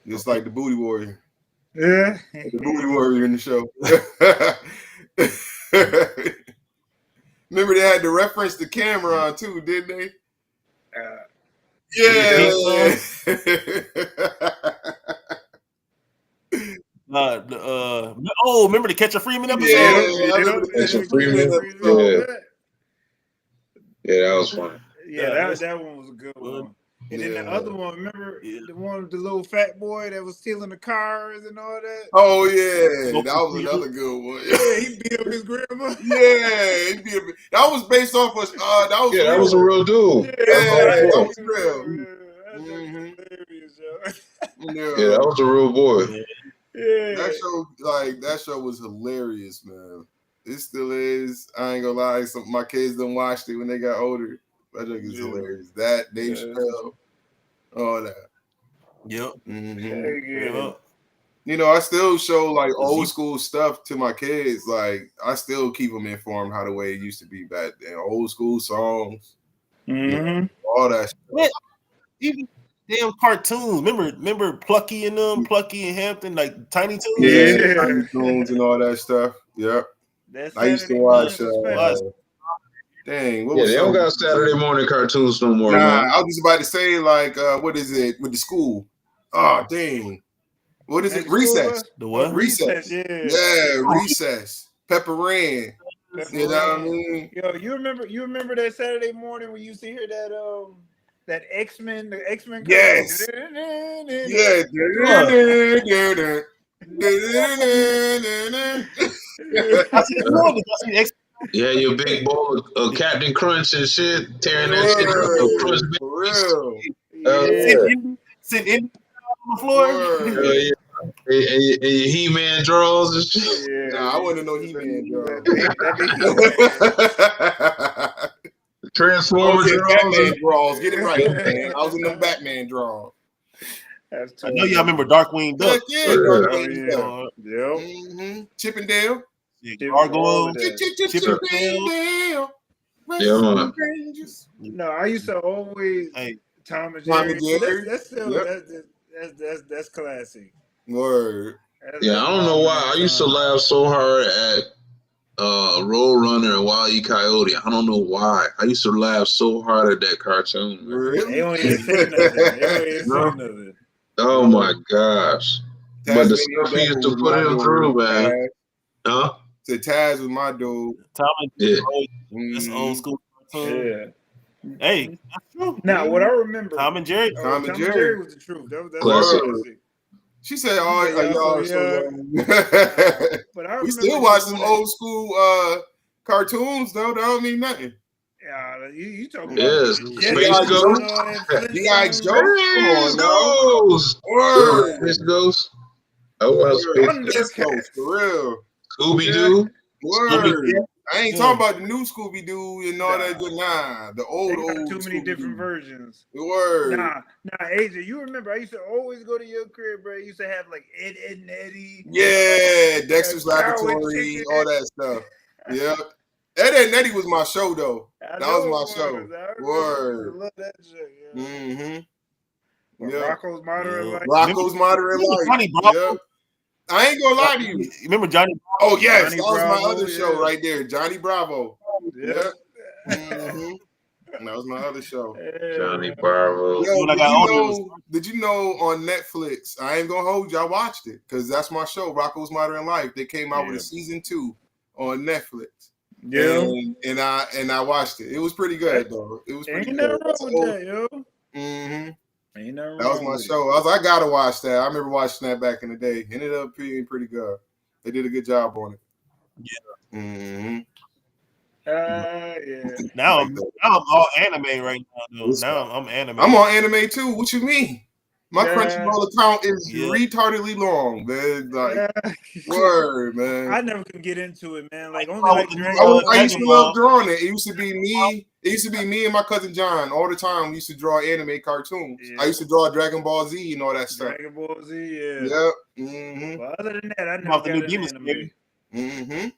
[SPEAKER 1] Just like the Booty Warrior.
[SPEAKER 2] Yeah.
[SPEAKER 1] The Booty Warrior in the show. Remember they had to reference the Cameron too, didn't they? Yeah.
[SPEAKER 3] Remember the Catcher Freeman episode?
[SPEAKER 4] Catcher Freeman episode. Yeah, that was funny.
[SPEAKER 2] Yeah, that one was a good one. And then the other one, remember the one with the little fat boy that was stealing the cars and all that?
[SPEAKER 1] Oh yeah, that was another good one.
[SPEAKER 2] Yeah, he beat up his grandma.
[SPEAKER 1] Yeah, he beat up. That was based off of
[SPEAKER 4] that was a real dude.
[SPEAKER 1] Yeah, that was real.
[SPEAKER 4] Yeah, that was a real boy.
[SPEAKER 2] Yeah.
[SPEAKER 1] That show was hilarious, man. It still is. I ain't gonna lie. My kids done watched it when they got older. That joke is hilarious. That Dave Chappelle, all that.
[SPEAKER 3] Yep.
[SPEAKER 1] Yep. I still show like old school stuff to my kids. Like I still keep them informed how the way it used to be back then. Old school songs, all that stuff.
[SPEAKER 3] Even damn cartoons. Remember Plucky and them, Plucky and Hampton, like Tiny Toons.
[SPEAKER 1] Yeah, Tiny Toons and all that stuff. Yep. I used to watch. Dang,
[SPEAKER 4] they don't got Saturday morning cartoons no more.
[SPEAKER 1] Nah, I was just about to say, like, what is it with the school? Oh, dang. What is it? Recess.
[SPEAKER 3] The what?
[SPEAKER 1] Recess. Yeah, Recess. Pepper Ann. You know what I mean?
[SPEAKER 2] Yo, you remember that Saturday morning when you used to hear that X-Men, the X-Men?
[SPEAKER 1] Yes.
[SPEAKER 3] Yeah.
[SPEAKER 4] Yeah, your big bowl of Captain Crunch and shit, tearing that shit up.
[SPEAKER 1] For real.
[SPEAKER 3] Sitting on the floor.
[SPEAKER 4] And your He-Man draws and shit.
[SPEAKER 1] Yeah. Nah, I want to know He-Man draws.
[SPEAKER 4] Transformers
[SPEAKER 1] draws. Get it right, man. I was in them Batman draws.
[SPEAKER 3] I know y'all remember Darkwing Duck.
[SPEAKER 1] Yeah. Chippendale.
[SPEAKER 3] Gargoyle.
[SPEAKER 1] Chippendale.
[SPEAKER 4] Yeah.
[SPEAKER 2] No, I used to always Tom and Jerry. That's classic.
[SPEAKER 1] Word.
[SPEAKER 4] Yeah, I don't know why. I used to laugh so hard at Road Runner and Wile E. Coyote. I don't know why. I used to laugh so hard at that cartoon.
[SPEAKER 1] Really?
[SPEAKER 2] They don't even say nothing.
[SPEAKER 4] Oh my gosh. But the stuff he used to put him through, man. Huh?
[SPEAKER 1] Said Taz was my dude.
[SPEAKER 3] Tom and Jerry. That's
[SPEAKER 1] Mhm.
[SPEAKER 3] old school.
[SPEAKER 2] Yeah.
[SPEAKER 3] Hey, that's true.
[SPEAKER 2] Now, what I remember,
[SPEAKER 3] Tom and Jerry.
[SPEAKER 2] Tom and Jerry was the truth. That's
[SPEAKER 4] Classic.
[SPEAKER 2] classic.
[SPEAKER 1] She said, "Oh, y'all are so young."
[SPEAKER 2] But I
[SPEAKER 1] we still watch some old school cartoons, though. That don't mean nothing.
[SPEAKER 2] Yeah, you talking
[SPEAKER 4] Yes,
[SPEAKER 2] about
[SPEAKER 4] Space Ghost.
[SPEAKER 1] G.I. Joe.
[SPEAKER 4] Space Ghost.
[SPEAKER 1] Word.
[SPEAKER 4] Space Ghost. I watch
[SPEAKER 1] Space Ghost, for real.
[SPEAKER 4] Scooby Doo.
[SPEAKER 1] Word. I ain't talking about the new Scooby Doo and all that. Nah, the old.
[SPEAKER 2] Too many different versions.
[SPEAKER 1] Word.
[SPEAKER 2] Nah, AJ, you remember I used to always go to your crib, bro. You used to have like Ed and Eddie.
[SPEAKER 1] Yeah, Dexter's Laboratory, all that stuff. Yep. Ed and Eddie was my show, though. That was my show. Word.
[SPEAKER 2] I love that shit. Yeah.
[SPEAKER 1] Mm-hmm.
[SPEAKER 2] Yeah. Rocco's Modern Life.
[SPEAKER 1] Rocco's Modern Life. Yep. I ain't gonna lie to you.
[SPEAKER 3] Remember Johnny?
[SPEAKER 1] Oh yes,
[SPEAKER 2] Johnny
[SPEAKER 1] that was
[SPEAKER 2] Bravo,
[SPEAKER 1] my other show right there, Johnny Bravo.
[SPEAKER 2] Yeah.
[SPEAKER 1] Mm-hmm. That was my other show.
[SPEAKER 4] Johnny Bravo.
[SPEAKER 1] Yo, did you know on Netflix? I ain't gonna hold you. I watched it because that's my show, Rocco's Modern Life. They came out with a season 2 on Netflix.
[SPEAKER 2] Yeah,
[SPEAKER 1] and I watched it. It was pretty good though. It was pretty
[SPEAKER 2] ain't
[SPEAKER 1] good.
[SPEAKER 2] Nothing wrong with that, yo.
[SPEAKER 1] Mm-hmm.
[SPEAKER 2] Ain't nothing wrong.
[SPEAKER 1] That was my show. I gotta watch that. I remember watching that back in the day. Ended up being pretty good. They did a good job on it.
[SPEAKER 3] Yeah.
[SPEAKER 1] Mm-hmm.
[SPEAKER 2] Yeah.
[SPEAKER 3] Now I'm all anime right now, though. Now I'm anime.
[SPEAKER 1] I'm on anime too. What you mean? My Crunchyroll account is retardedly long, man. Like, word, man.
[SPEAKER 2] I never could get into it, man. Like, only
[SPEAKER 1] I used to love drawing it. It used to be me. It used to be me and my cousin John all the time. We used to draw anime cartoons. Yeah. I used to draw Dragon Ball Z and all that stuff.
[SPEAKER 2] Dragon Ball Z, yeah.
[SPEAKER 1] Yep. Mm-hmm.
[SPEAKER 2] But other than that, I never got into anime.
[SPEAKER 1] Mm-hmm.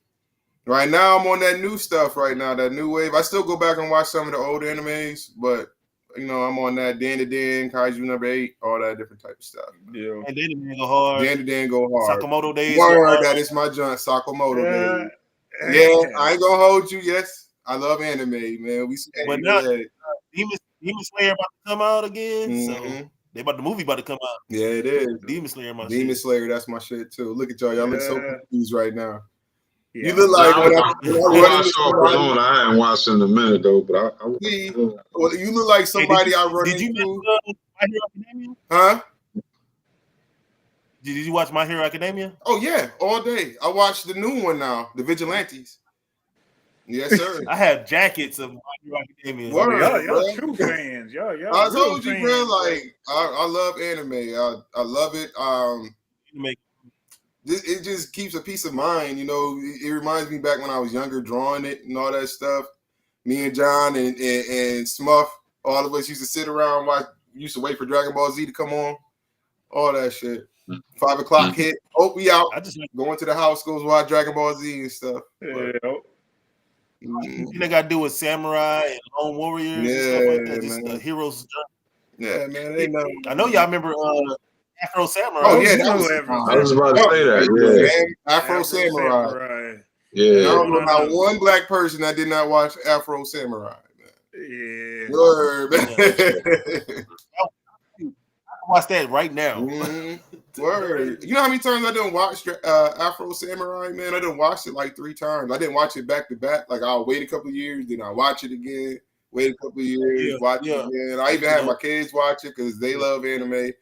[SPEAKER 1] Right now, I'm on that new stuff right now, that new wave. I still go back and watch some of the old animes, but, you know, I'm on that Dan to Dan, Kaiju number 8, all that different type of stuff.
[SPEAKER 2] Yeah.
[SPEAKER 3] And Dan to Dan go hard.
[SPEAKER 1] Dan to Dan go hard.
[SPEAKER 3] Sakamoto days.
[SPEAKER 1] Word, that is my joint, Sakamoto days. Yeah, I ain't gonna hold you. Yes, I love anime, man.
[SPEAKER 3] But now, Demon Slayer about to come out again, so the movie about to come out.
[SPEAKER 1] Yeah, it is.
[SPEAKER 3] Demon Slayer,
[SPEAKER 1] Demon Slayer, that's my shit too. Look at y'all look so confused right now.
[SPEAKER 2] Yeah.
[SPEAKER 1] You look like
[SPEAKER 4] I ain't watched in a minute though, but
[SPEAKER 1] well, you look like somebody I run into.
[SPEAKER 3] My Hero Academia?
[SPEAKER 1] Huh?
[SPEAKER 3] Did you watch My Hero Academia?
[SPEAKER 1] Oh yeah, all day. I watched the new one now, The Vigilantes. Yes, sir.
[SPEAKER 3] I have jackets of My Hero Academia.
[SPEAKER 2] Y'all true fans. Y'all
[SPEAKER 1] I told you, man. Like I love anime. I love it. It just keeps a peace of mind, you know. It reminds me back when I was younger, drawing it and all that stuff. Me and John and Smuff, all of us used to sit around, used to wait for Dragon Ball Z to come on, all that shit. 5 o'clock hit, we out. I just going to the house, goes watch Dragon Ball Z and stuff.
[SPEAKER 3] They got to do with Samurai and Lone Warriors and stuff like that. Just the heroes.
[SPEAKER 1] Yeah, man.
[SPEAKER 3] I know y'all remember Afro Samurai.
[SPEAKER 1] Oh yeah,
[SPEAKER 4] I was about to say that.
[SPEAKER 1] Yeah, Afro Samurai.
[SPEAKER 4] Yeah,
[SPEAKER 1] I don't know about one black person that did not watch Afro Samurai.
[SPEAKER 2] Man. Yeah,
[SPEAKER 1] word.
[SPEAKER 3] I watch that right now.
[SPEAKER 1] Word. You know how many times I didn't watch Afro Samurai, man? I didn't watch it like 3 times. I didn't watch it back to back. Like I'll wait a couple of years, then I watch it again. Wait a couple of years, watch it again. I even have my kids watch it because they love anime.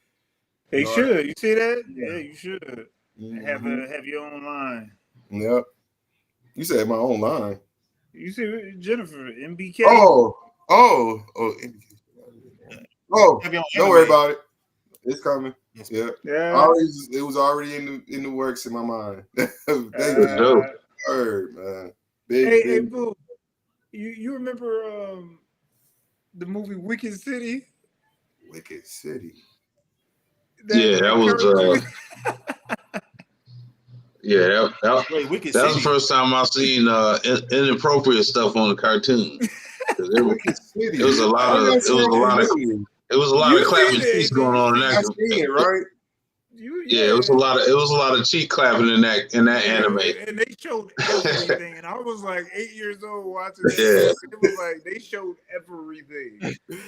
[SPEAKER 2] They should. You see that? Yeah, you should. Have your own line.
[SPEAKER 1] Yep. You said my own line.
[SPEAKER 2] You see Jennifer, MBK.
[SPEAKER 1] Oh, don't worry about it. It's coming. Yeah. It was already in the works in my mind. Thank you. Word, man.
[SPEAKER 2] Hey, Boo. You remember the movie Wicked City?
[SPEAKER 1] Wicked City.
[SPEAKER 4] That was that was the first time I seen inappropriate stuff on the cartoon. It was a lot of clapping cheeks going on in that.
[SPEAKER 1] I've seen it, right?
[SPEAKER 2] You
[SPEAKER 4] Yeah, it was a lot of cheek clapping in that anime.
[SPEAKER 2] And they showed everything, and I was like 8 years old watching that.
[SPEAKER 4] Yeah.
[SPEAKER 2] It was like they showed everything.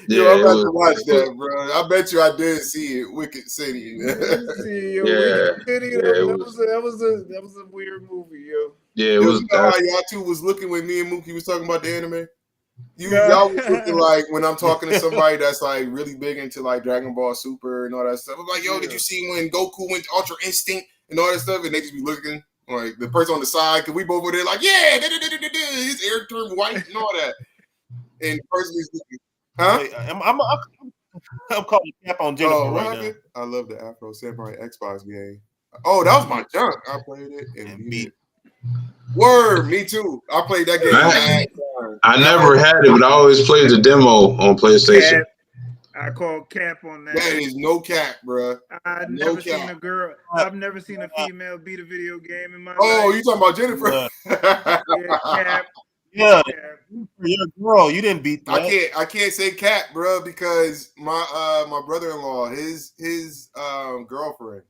[SPEAKER 1] Yo, I'm about to watch that, bro. I bet you I did see it. Wicked City.
[SPEAKER 2] Wicked City, that was a weird movie, yo.
[SPEAKER 4] Yeah, it was.
[SPEAKER 1] You know how y'all two was looking when me and Mookie was talking about the anime? Y'all was looking like when I'm talking to somebody that's like really big into like Dragon Ball Super and all that stuff. I'm like, yo, did you see when Goku went Ultra Instinct and all that stuff? And they just be looking like the person on the side, because we both were there like, yeah, his hair turned white and all that. And the person is looking, huh?
[SPEAKER 3] I'm calling Cap on Jennifer right now.
[SPEAKER 1] I love the Afro Samurai Xbox game. Oh, that was my junk. I played it and beat it. Word, me too. I played that game.
[SPEAKER 4] I never had it, but I always played the demo on PlayStation.
[SPEAKER 2] I call Cap on that.
[SPEAKER 1] That is no cap, bro.
[SPEAKER 2] I've never seen a girl. I've never seen a female beat a video game in my life.
[SPEAKER 1] Oh, you talking about Jennifer?
[SPEAKER 2] Cap.
[SPEAKER 3] Yeah, you're a girl. You didn't beat that.
[SPEAKER 1] I can't say Cap, bro, because my brother-in-law, his girlfriend,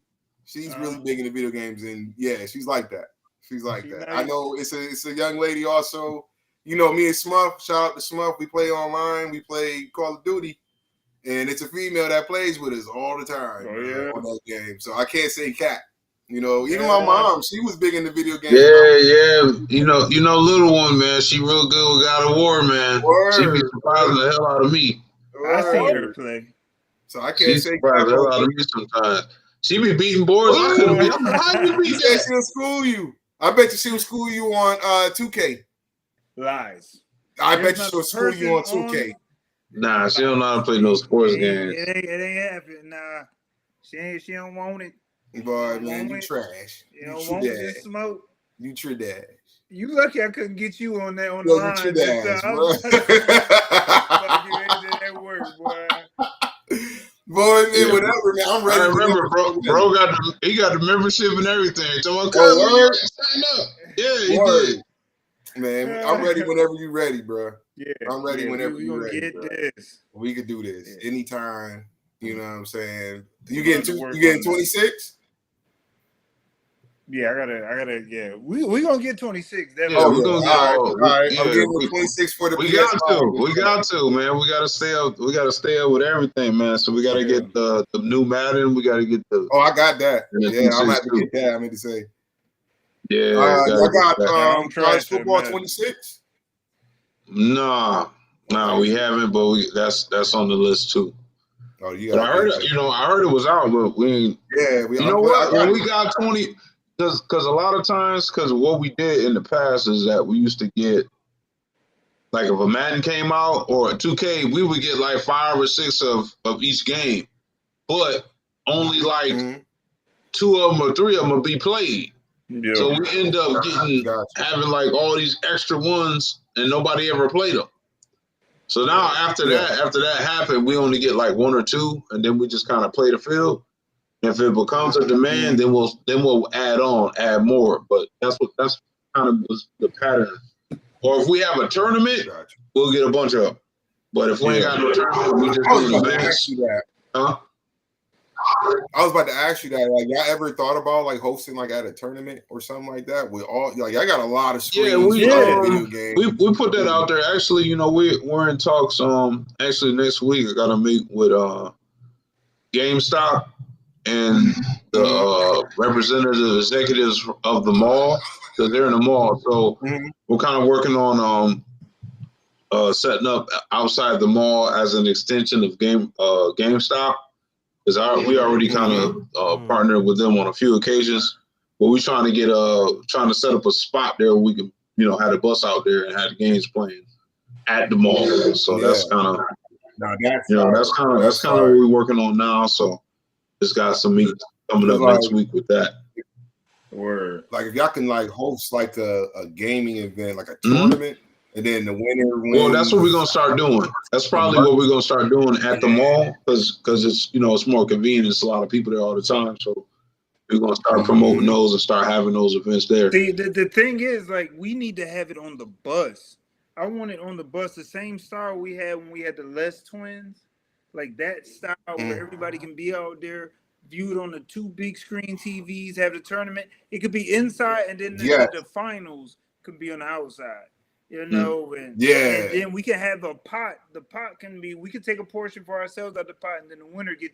[SPEAKER 1] she's really big into video games, and yeah, she's like that. She's like that. Nice. I know it's a young lady also. You know, me and Smuff, shout out to Smuff, we play online, we play Call of Duty, and it's a female that plays with us all the time on that game. So I can't say Cap. You know, even my mom, she was big into video games.
[SPEAKER 4] Yeah. You know, little one, man, she real good with God of War, man.
[SPEAKER 1] Word.
[SPEAKER 4] She be surprising the hell out of me.
[SPEAKER 2] I seen her play.
[SPEAKER 1] So I can't say
[SPEAKER 4] Cap. The hell out of me sometimes. She be beating boards. I couldn't beat. How you beat that?
[SPEAKER 1] She'll school you. I bet you she'll school you on 2K.
[SPEAKER 2] Lies.
[SPEAKER 1] I bet you she'll school you on 2K.
[SPEAKER 4] Nah, she don't know how to play no sports games.
[SPEAKER 2] It ain't happening. Nah, she don't want it.
[SPEAKER 1] Boy, man, you trash.
[SPEAKER 2] You don't want this smoke.
[SPEAKER 1] You trash.
[SPEAKER 2] You lucky I couldn't get you on that on the line.
[SPEAKER 1] You trash, bro.
[SPEAKER 2] That work, boy.
[SPEAKER 1] Boy, man, whatever, man. I'm ready.
[SPEAKER 4] I remember, bro got the membership and everything. So I'm sign up. Yeah, he did.
[SPEAKER 1] Man, I'm ready whenever you're ready, bro.
[SPEAKER 2] Yeah,
[SPEAKER 1] I'm ready whenever you're ready.
[SPEAKER 2] Get
[SPEAKER 1] bro.
[SPEAKER 2] this.
[SPEAKER 1] We could do this anytime. You know what I'm saying? You getting 26?
[SPEAKER 2] Yeah, I gotta. Yeah, we gonna get 26.
[SPEAKER 4] We're gonna get all right.
[SPEAKER 1] I'm getting 26 for the.
[SPEAKER 4] We got to, man. We gotta stay up. We gotta stay up with everything, man. So we gotta get the new Madden. We gotta get the.
[SPEAKER 1] Oh, I got that. Yeah, I'm about to get that. I mean to say.
[SPEAKER 4] Yeah,
[SPEAKER 1] I got college football 26.
[SPEAKER 4] Nah, we haven't, but that's on the list too.
[SPEAKER 1] Oh, you
[SPEAKER 4] got. I heard it was out, but we ain't.
[SPEAKER 1] Yeah,
[SPEAKER 4] you know what? When we got 20. Because a lot of times, because what we did in the past is that we used to get, like if a Madden came out or a 2K, we would get like 5 or 6 of each game. But only like 2 of them or 3 of them would be played. Yeah. So we end up having like all these extra ones and nobody ever played them. So now after that happened, we only get like 1 or 2 and then we just kind of play the field. If it becomes a demand, then we'll add more. But that's kind of was the pattern. Or if we have a tournament, we'll get a bunch of them. But if we ain't got no tournament, we just do the events. Huh?
[SPEAKER 1] I was about to ask you that. Like, y'all ever thought about like hosting like at a tournament or something like that? With all I got a lot of screens. Video games.
[SPEAKER 4] We put that out there. Actually, you know, we're in talks. Actually next week I got to meet with GameStop and the representative executives of the mall, because they're in the mall. So we're kind of working on setting up outside the mall as an extension of GameStop, because we already kind of partnered with them on a few occasions. But we're trying to set up a spot there where we can, you know, have the bus out there and have the games playing at the mall. So that's kind of that's kind of what we're working on now. So. Just got some meetings coming up next week with that.
[SPEAKER 1] Word. Like if y'all can like host like a gaming event, like a tournament, and then the winner wins.
[SPEAKER 4] Well, that's what we're gonna start doing. That's probably what we're gonna start doing at the mall, because it's, you know, it's more convenient. It's a lot of people there all the time, so we're gonna start promoting those and start having those events there.
[SPEAKER 2] The thing is, like, we need to have it on the bus. I want it on the bus, the same style we had when we had the Les Twins. Like that style where everybody can be out there, viewed on the 2 big screen TVs, have the tournament. It could be inside, and then the finals could be on the outside. You know, and then we can have a pot. The pot can be, we can take a portion for ourselves out the pot, and then the winner get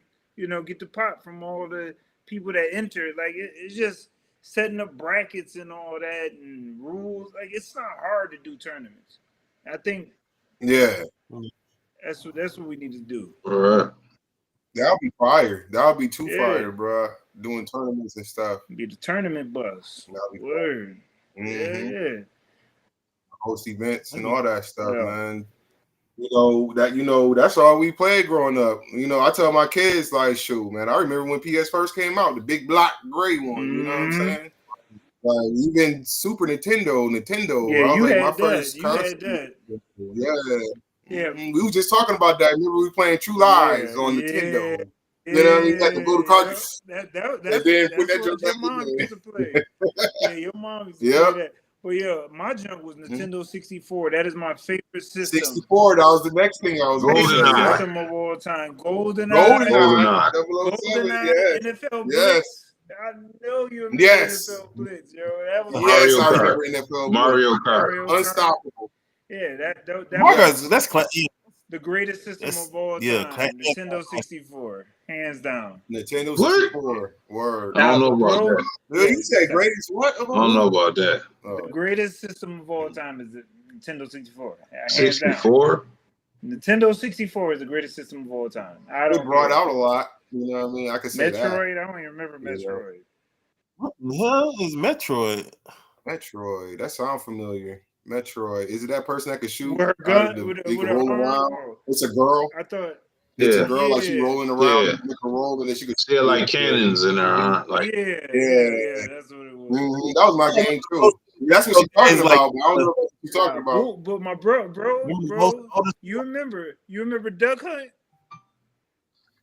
[SPEAKER 2] the pot from all the people that enter. Like it's just setting up brackets and all that and rules. Like it's not hard to do tournaments. I think that's what we need to do.
[SPEAKER 4] All right.
[SPEAKER 1] That'll be fire. That'll be too fire, bro. Doing tournaments and stuff.
[SPEAKER 2] Be the tournament bus. Word.
[SPEAKER 1] Mm-hmm. Host events and all that stuff, man. That's all we played growing up. I tell my kids, like, shoot, man, I remember when PS first came out, the big black gray one. You know what I'm saying? Like even Super Nintendo.
[SPEAKER 2] Yeah,
[SPEAKER 1] I was
[SPEAKER 2] you
[SPEAKER 1] like,
[SPEAKER 2] had
[SPEAKER 1] my
[SPEAKER 2] that.
[SPEAKER 1] first
[SPEAKER 2] You had that.
[SPEAKER 1] Yeah. We were just talking about that. Remember we were playing True Lies on Nintendo. You know what I mean? Got the blue cartridge.
[SPEAKER 2] That's what your mom used to play. Yeah, your mom used to play that. But yeah, my junk was Nintendo 64. That is my favorite system.
[SPEAKER 1] 64. That was the next thing I was going to say.
[SPEAKER 2] System of all time. GoldenEye. NFL Blitz. I know you remember NFL Blitz, yo. That was
[SPEAKER 4] Mario Kart.
[SPEAKER 1] Unstoppable.
[SPEAKER 2] Yeah,
[SPEAKER 3] that's
[SPEAKER 2] the greatest system of all time. Nintendo 64, hands down.
[SPEAKER 1] Nintendo 64. Word.
[SPEAKER 4] I don't know about that.
[SPEAKER 1] Dude, you say greatest what?
[SPEAKER 4] I don't know about that.
[SPEAKER 2] The greatest system of all time is the Nintendo 64.
[SPEAKER 4] 64?
[SPEAKER 2] Nintendo 64 is the greatest system of all time.
[SPEAKER 1] It brought out a lot. You know what I mean? I could say
[SPEAKER 2] Metroid, I don't even remember Metroid.
[SPEAKER 3] What the hell is Metroid?
[SPEAKER 1] Metroid. That sounds familiar. Metroid. Is it that person that can shoot?
[SPEAKER 2] With her gun? With
[SPEAKER 1] roll around? It's a girl.
[SPEAKER 2] I thought.
[SPEAKER 1] It's a girl, like she rolling around, make a roll, and then she could
[SPEAKER 4] see like cannons in her, huh? Like
[SPEAKER 2] that's what it was.
[SPEAKER 1] That was my game too. That's what she's talking about. But I don't know what she's talking about.
[SPEAKER 2] But my bro, you remember Duck Hunt?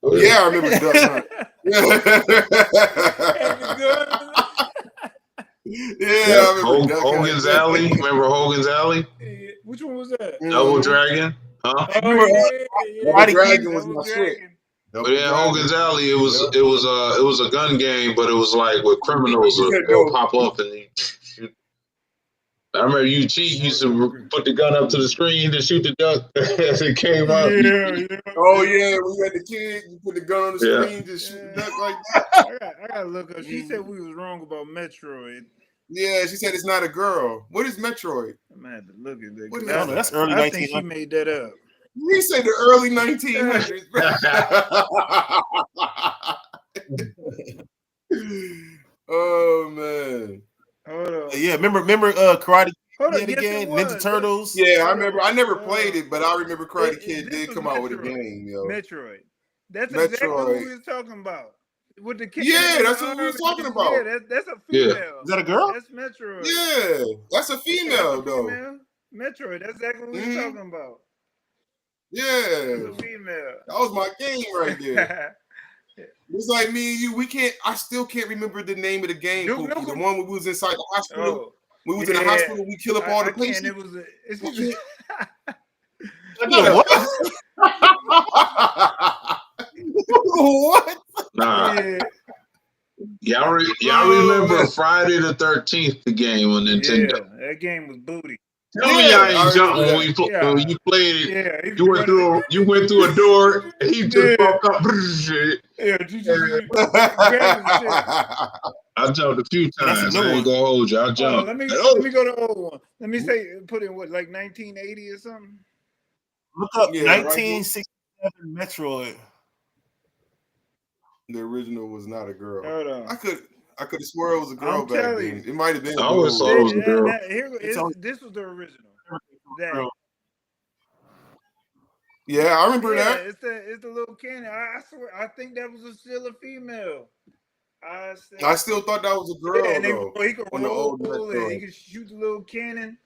[SPEAKER 1] Yeah, I remember Duck Hunt. I remember
[SPEAKER 4] Hogan's Alley. Remember Hogan's Alley?
[SPEAKER 2] Which one was that?
[SPEAKER 4] Double Dragon. Huh?
[SPEAKER 1] Double Dragon was my shit.
[SPEAKER 4] But in Hogan's Alley, it was a gun game, but it was like with criminals. They'll pop up and shoot. I remember you used to put the gun up to the screen to shoot the duck as it came out.
[SPEAKER 1] Oh yeah, when you had the kid, you put the gun on the screen to shoot the duck like that.
[SPEAKER 2] I gotta look up. She said we was wrong about Metroid.
[SPEAKER 1] Yeah, she said it's not a girl. What is Metroid?
[SPEAKER 2] I'm gonna have to look at that.
[SPEAKER 3] That's early 1900s.
[SPEAKER 2] I think she made that up.
[SPEAKER 1] You said the early 1900s. Oh man.
[SPEAKER 2] Hold on.
[SPEAKER 3] Yeah, remember Karate Kid again? Ninja Turtles.
[SPEAKER 1] Yeah, I remember. I never played it, but I remember Karate Kid did come out with a game, yo.
[SPEAKER 2] Metroid. That's exactly what we was talking about. With the kid.
[SPEAKER 1] Yeah, that's what we was talking about.
[SPEAKER 2] Yeah, that's a female.
[SPEAKER 3] Yeah. Is that a girl?
[SPEAKER 2] That's Metroid.
[SPEAKER 1] Yeah, that's a female though.
[SPEAKER 2] Metroid. That's exactly what we was talking about.
[SPEAKER 1] Yeah,
[SPEAKER 2] that's a female.
[SPEAKER 1] That was my game right there. It's like me and you. I still can't remember the name of the game. The one we was inside the hospital. We was in the hospital. We kill up all the patients.
[SPEAKER 2] It was.
[SPEAKER 1] What?
[SPEAKER 4] Nah. Y'all remember Friday the 13th, the game on Nintendo?
[SPEAKER 2] Yeah, that game was booty.
[SPEAKER 4] Tell me y'all ain't jumping when you played it. Yeah, you went through a door and he just broke up. I jumped a few times. I ain't gonna hold you. I jumped.
[SPEAKER 2] Let me go to the old one. Let me put in what, like 1980 or something.
[SPEAKER 3] Look up 1967 Metroid.
[SPEAKER 1] The original was not a girl.
[SPEAKER 2] Hold on.
[SPEAKER 1] I could have swore it was a girl back then. It might have been.
[SPEAKER 4] I always thought it was a girl.
[SPEAKER 2] This was the original.
[SPEAKER 1] Yeah, I remember that.
[SPEAKER 2] It's the little cannon. I swear, I think that was still a female.
[SPEAKER 1] I still thought that was a girl.
[SPEAKER 2] Yeah, and
[SPEAKER 1] though,
[SPEAKER 2] he could roll and he could shoot the little cannon.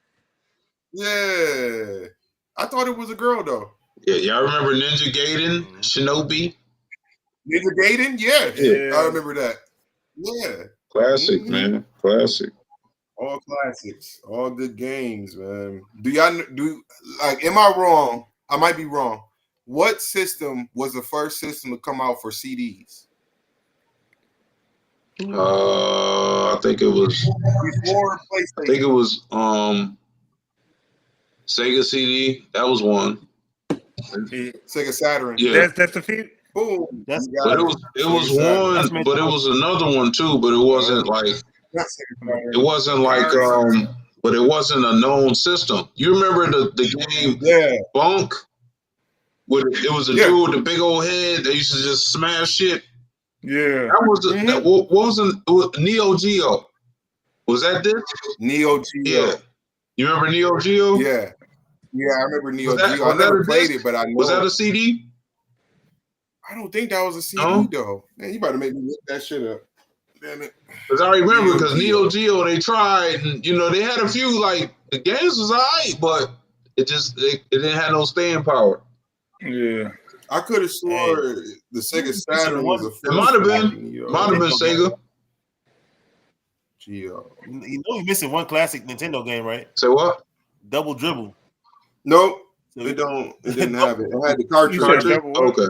[SPEAKER 1] Yeah, I thought it was a girl though.
[SPEAKER 4] Yeah, y'all remember Ninja Gaiden, Shinobi?
[SPEAKER 1] Ninja Gaiden, yeah, I remember that. Yeah,
[SPEAKER 4] classic, man, classic.
[SPEAKER 1] All classics, all good games, man. Am I wrong? I might be wrong. What system was the first system to come out for CDs?
[SPEAKER 4] I think it was
[SPEAKER 1] Before PlayStation.
[SPEAKER 4] I think it was Sega CD. That was one.
[SPEAKER 1] Sega Saturn.
[SPEAKER 4] Yeah.
[SPEAKER 2] That's the feed.
[SPEAKER 1] Boom.
[SPEAKER 4] But it was one, but it was another one too. But it wasn't like but it wasn't a known system. You remember the game Bunk? It was a dude with a big old head that used to just smash shit.
[SPEAKER 2] Yeah.
[SPEAKER 4] That wasn't Neo Geo. Was that this?
[SPEAKER 1] Neo Geo.
[SPEAKER 4] Yeah. You remember Neo Geo?
[SPEAKER 1] Yeah. Yeah, I remember Neo Geo. I never played it, but I know.
[SPEAKER 4] Was that a CD?
[SPEAKER 1] I don't think that was a CD though. Man, you better make me look that shit up. Damn it.
[SPEAKER 4] Because I remember because Neo Geo they tried and they had a few like the games was alright, but it didn't have no staying power.
[SPEAKER 2] Yeah.
[SPEAKER 1] I could have swore the Sega Saturn was a
[SPEAKER 4] it might have been Sega.
[SPEAKER 1] Geo.
[SPEAKER 3] You know you're missing one classic Nintendo game, right?
[SPEAKER 4] Say what?
[SPEAKER 3] Double Dribble.
[SPEAKER 1] Nope. It didn't have it. It had the cartridge.
[SPEAKER 4] Okay.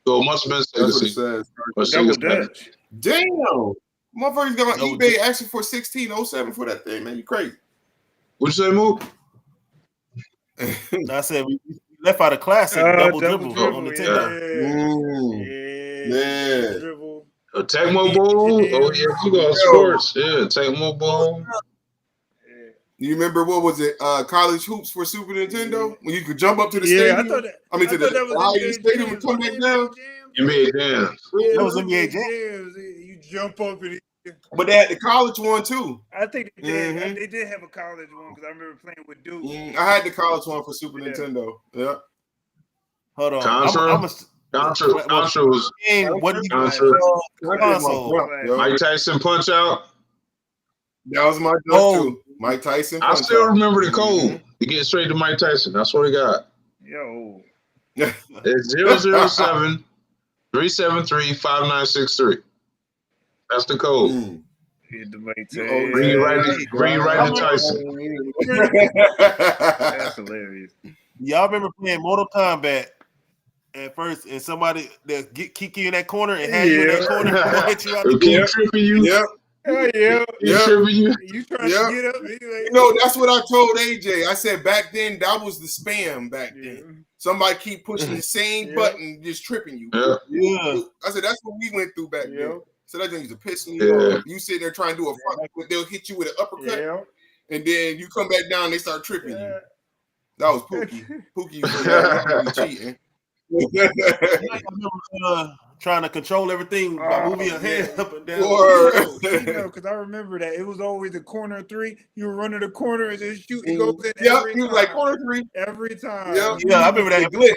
[SPEAKER 4] So it must have been Sega.
[SPEAKER 1] That's what it says.
[SPEAKER 2] Double Dutch.
[SPEAKER 1] Damn. Motherfuckers got on eBay asking for $16.07 for that thing, man. You crazy.
[SPEAKER 4] What'd you say, Mook?
[SPEAKER 3] I said we left out a classic Double Dribble on Nintendo.
[SPEAKER 1] Yeah.
[SPEAKER 2] Dribble.
[SPEAKER 4] Tecmo Bowl? Oh yeah, you got sports. Yeah, Tecmo Bowl.
[SPEAKER 1] You remember what was it? College hoops for Super Nintendo when you could jump up to the stadium.
[SPEAKER 2] I thought that was
[SPEAKER 1] stadium and come back down.
[SPEAKER 4] NBA Jam.
[SPEAKER 3] That was NBA Jam.
[SPEAKER 2] You jump up and.
[SPEAKER 1] But they had the college one too.
[SPEAKER 2] I think they did have a college one because I remember playing with Duke.
[SPEAKER 1] I had the college one for Super Nintendo. Yeah.
[SPEAKER 3] Hold on.
[SPEAKER 4] Contra was
[SPEAKER 3] console.
[SPEAKER 4] Mike Tyson Punch Out.
[SPEAKER 1] That was my joke too. Mike Tyson.
[SPEAKER 4] I still remember the code to get straight to Mike Tyson. That's what he got.
[SPEAKER 2] Yo.
[SPEAKER 4] It's 007-373-5963. That's the code.
[SPEAKER 2] Bring
[SPEAKER 4] you right to Tyson.
[SPEAKER 2] That's hilarious.
[SPEAKER 3] Y'all remember playing Mortal Kombat at first, and somebody that kick you in that corner and have you in that corner, hit you out the
[SPEAKER 4] keep tripping you.
[SPEAKER 1] Yep.
[SPEAKER 2] Tripping you. You trying to get up?
[SPEAKER 1] That's what I told AJ. I said back then that was the spam. Back then, somebody keep pushing the same button, just tripping you.
[SPEAKER 4] Yeah.
[SPEAKER 1] I said that's what we went through back then. So that thing used to piss me off. You sit there trying to do a front, but they'll hit you with an uppercut, and then you come back down, they start tripping you. That was Pookie. Pookie was cheating.
[SPEAKER 3] Trying to control everything by moving your head up and down.
[SPEAKER 2] Because I remember that it was always the corner three. You were running the corner and just shoot and goes in.
[SPEAKER 1] He was like corner three
[SPEAKER 2] every time.
[SPEAKER 3] Yeah, I remember that glitch.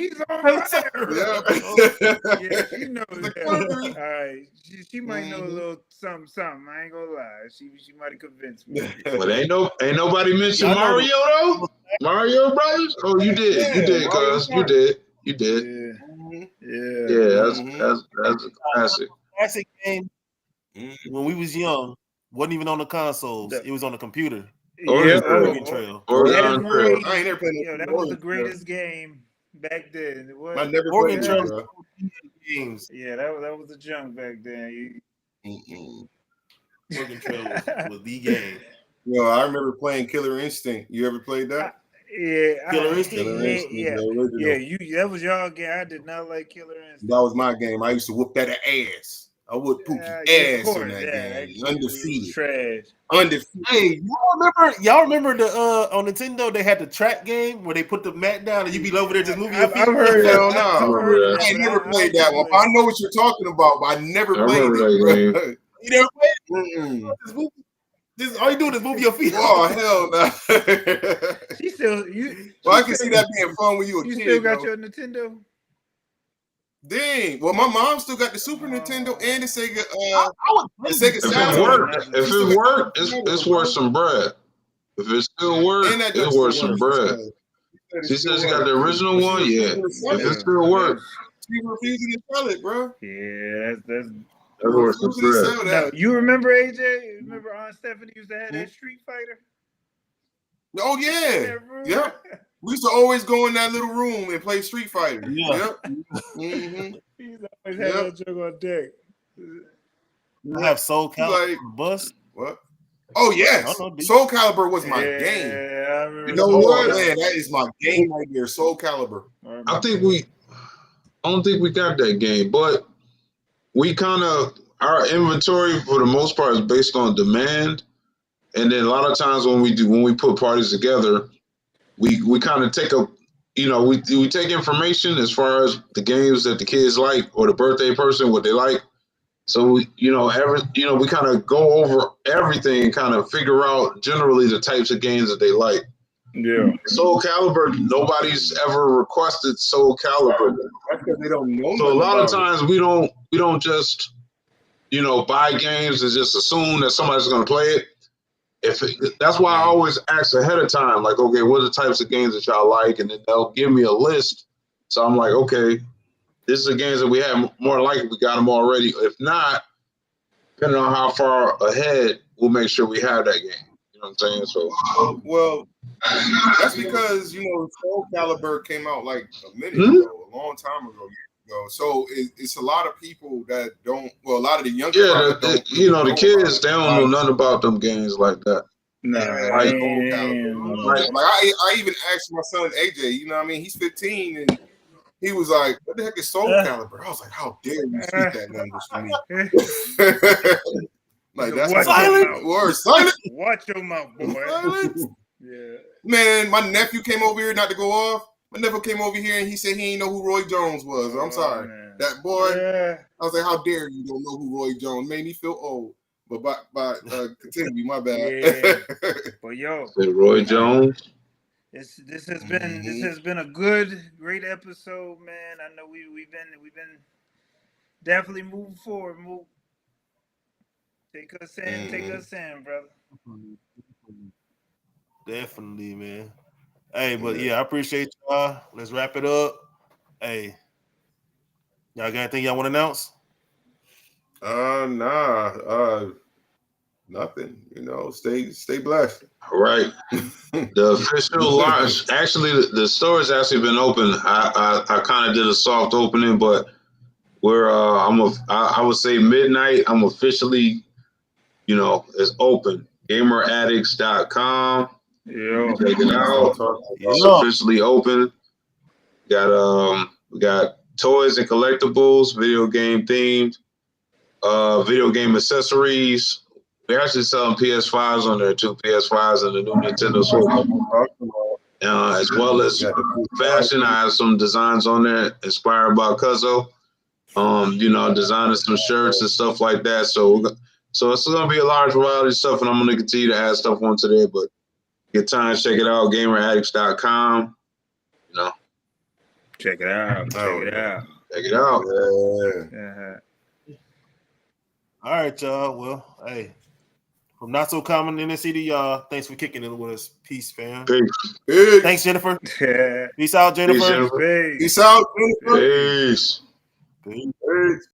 [SPEAKER 2] He's on fire. Yeah, she knows that. All right, she might know a little something. I ain't gonna lie. She might have convinced me.
[SPEAKER 4] But ain't nobody mentioned Mario though. Mario Brothers? Oh, you did, cuz you did. Yeah, that's a classic.
[SPEAKER 3] Classic game. When we was young, wasn't even on the consoles. It was on the computer.
[SPEAKER 4] Oregon
[SPEAKER 3] Trail.
[SPEAKER 4] Oregon Trail.
[SPEAKER 1] I ain't never played that.
[SPEAKER 2] That was the greatest game back then.
[SPEAKER 1] I never played
[SPEAKER 3] Trail games.
[SPEAKER 2] Yeah, that was the junk back then.
[SPEAKER 3] Oregon Trail was the game.
[SPEAKER 1] Yo, I remember playing Killer Instinct. You ever played that?
[SPEAKER 3] Killer Instinct.
[SPEAKER 2] That was y'all game. I did not like Killer Instinct.
[SPEAKER 1] That was my game. I used to whoop that ass. I whooped Pookie ass in that game. Undefeated.
[SPEAKER 2] Trash.
[SPEAKER 1] Undefeated.
[SPEAKER 3] Hey, y'all remember the on Nintendo they had the track game where they put the mat down and you be over there just moving your feet?
[SPEAKER 1] I've heard that. I ain't never played that one. I know what you're talking about, but I never played it.
[SPEAKER 3] You never played it? All you do is move your feet.
[SPEAKER 1] Oh hell no! I can see that being fun when you were a kid.
[SPEAKER 2] You still got your Nintendo?
[SPEAKER 1] Dang. Well, my mom still got the Super Nintendo and the Sega. The Sega
[SPEAKER 4] Saturn. If it worked, it's worth some bread. If it still works, it's worth some bread. She says she got the original one. Yeah. If it still works.
[SPEAKER 1] She refusing to sell it, bro.
[SPEAKER 2] Yeah, that's.
[SPEAKER 4] Worth some bread.
[SPEAKER 2] Now, you remember AJ? Remember Aunt Stephanie used to have that Street Fighter?
[SPEAKER 1] Oh yeah. We used to always go in that little room and play Street Fighter.
[SPEAKER 3] Yeah.
[SPEAKER 1] Yep.
[SPEAKER 2] He's always had that joke on deck.
[SPEAKER 3] I have Soul Calibur
[SPEAKER 1] like,
[SPEAKER 3] bus.
[SPEAKER 1] What? Oh yes, Soul Calibur was my game.
[SPEAKER 2] You
[SPEAKER 4] know what?
[SPEAKER 1] Man, that is my game right there. Soul Calibur.
[SPEAKER 4] I don't think we got that game, but we kind of our inventory for the most part is based on demand, and then a lot of times when we put parties together, we kind of take we take information as far as the games that the kids like or the birthday person what they like. So we kind of go over everything and kind of figure out generally the types of games that they like.
[SPEAKER 2] Yeah.
[SPEAKER 4] Soul Calibur, nobody's ever requested Soul Calibur.
[SPEAKER 1] That's because they don't know.
[SPEAKER 4] So a lot of times we don't just buy games and just assume that somebody's going to play it. That's why I always ask ahead of time, like, okay, what are the types of games that y'all like, and then they'll give me a list. So I'm like, okay, this is the games that we have. More likely we got them already. If not, depending on how far ahead, we'll make sure we have that game. You know what I'm saying? So,
[SPEAKER 1] well, that's because Soul Calibur came out like a minute ago, a long time ago. So it's a lot of people that don't. Well, a lot of the younger
[SPEAKER 4] the kids they don't know nothing about them games like that.
[SPEAKER 2] Nah,
[SPEAKER 1] like I even asked my son AJ. You know what I mean? He's 15 and he was like, "What the heck is Soul Calibur?" I was like, "How dare you speak that language to me?" Like that's
[SPEAKER 2] silent.
[SPEAKER 1] Word silent.
[SPEAKER 2] Watch your mouth, boy.
[SPEAKER 1] Silent.
[SPEAKER 2] Yeah.
[SPEAKER 1] Man, my nephew came over here. Not to go off. My nephew came over here and he said he didn't know who Roy Jones was. I'm sorry, man. That boy. Yeah. I was like, "How dare you don't know who Roy Jones?" Made me feel old. But continue. My bad.
[SPEAKER 2] Yeah. But yo,
[SPEAKER 4] Roy Jones.
[SPEAKER 2] This has been a great episode, man. I know we've been definitely moving forward. Take us in, brother.
[SPEAKER 3] Definitely, man. Hey, but yeah, I appreciate y'all. Let's wrap it up. Hey, y'all got anything y'all want to announce?
[SPEAKER 1] Nothing. Stay blessed.
[SPEAKER 4] All right. The official launch. Actually, the store's actually been open. I kind of did a soft opening, but we're I would say midnight. I'm officially, it's open. GamerAddicts.com.
[SPEAKER 2] Yeah.
[SPEAKER 4] Check it out. It's officially open. We got toys and collectibles, video game themed, video game accessories. We're actually selling PS5s on there too, PS5s and the new Nintendo Switch. As well as fashion. I have some designs on there inspired by Cuzzo. Designing some shirts and stuff like that. So it's going to be a large variety of stuff, and I'm going to continue to add stuff onto there. But get time, check it out, GamerAddicts.com.
[SPEAKER 2] Check it out.
[SPEAKER 4] Check it out.
[SPEAKER 2] Yeah.
[SPEAKER 3] All right, y'all. Well, hey, from Not So Common NSC to y'all, thanks for kicking it with us. Peace, fam.
[SPEAKER 1] Peace.
[SPEAKER 3] Thanks, Jennifer.
[SPEAKER 2] Yeah.
[SPEAKER 3] Peace out, Jennifer.
[SPEAKER 4] Peace, Jennifer.
[SPEAKER 1] Peace out, Jennifer.
[SPEAKER 4] Peace.
[SPEAKER 3] Peace.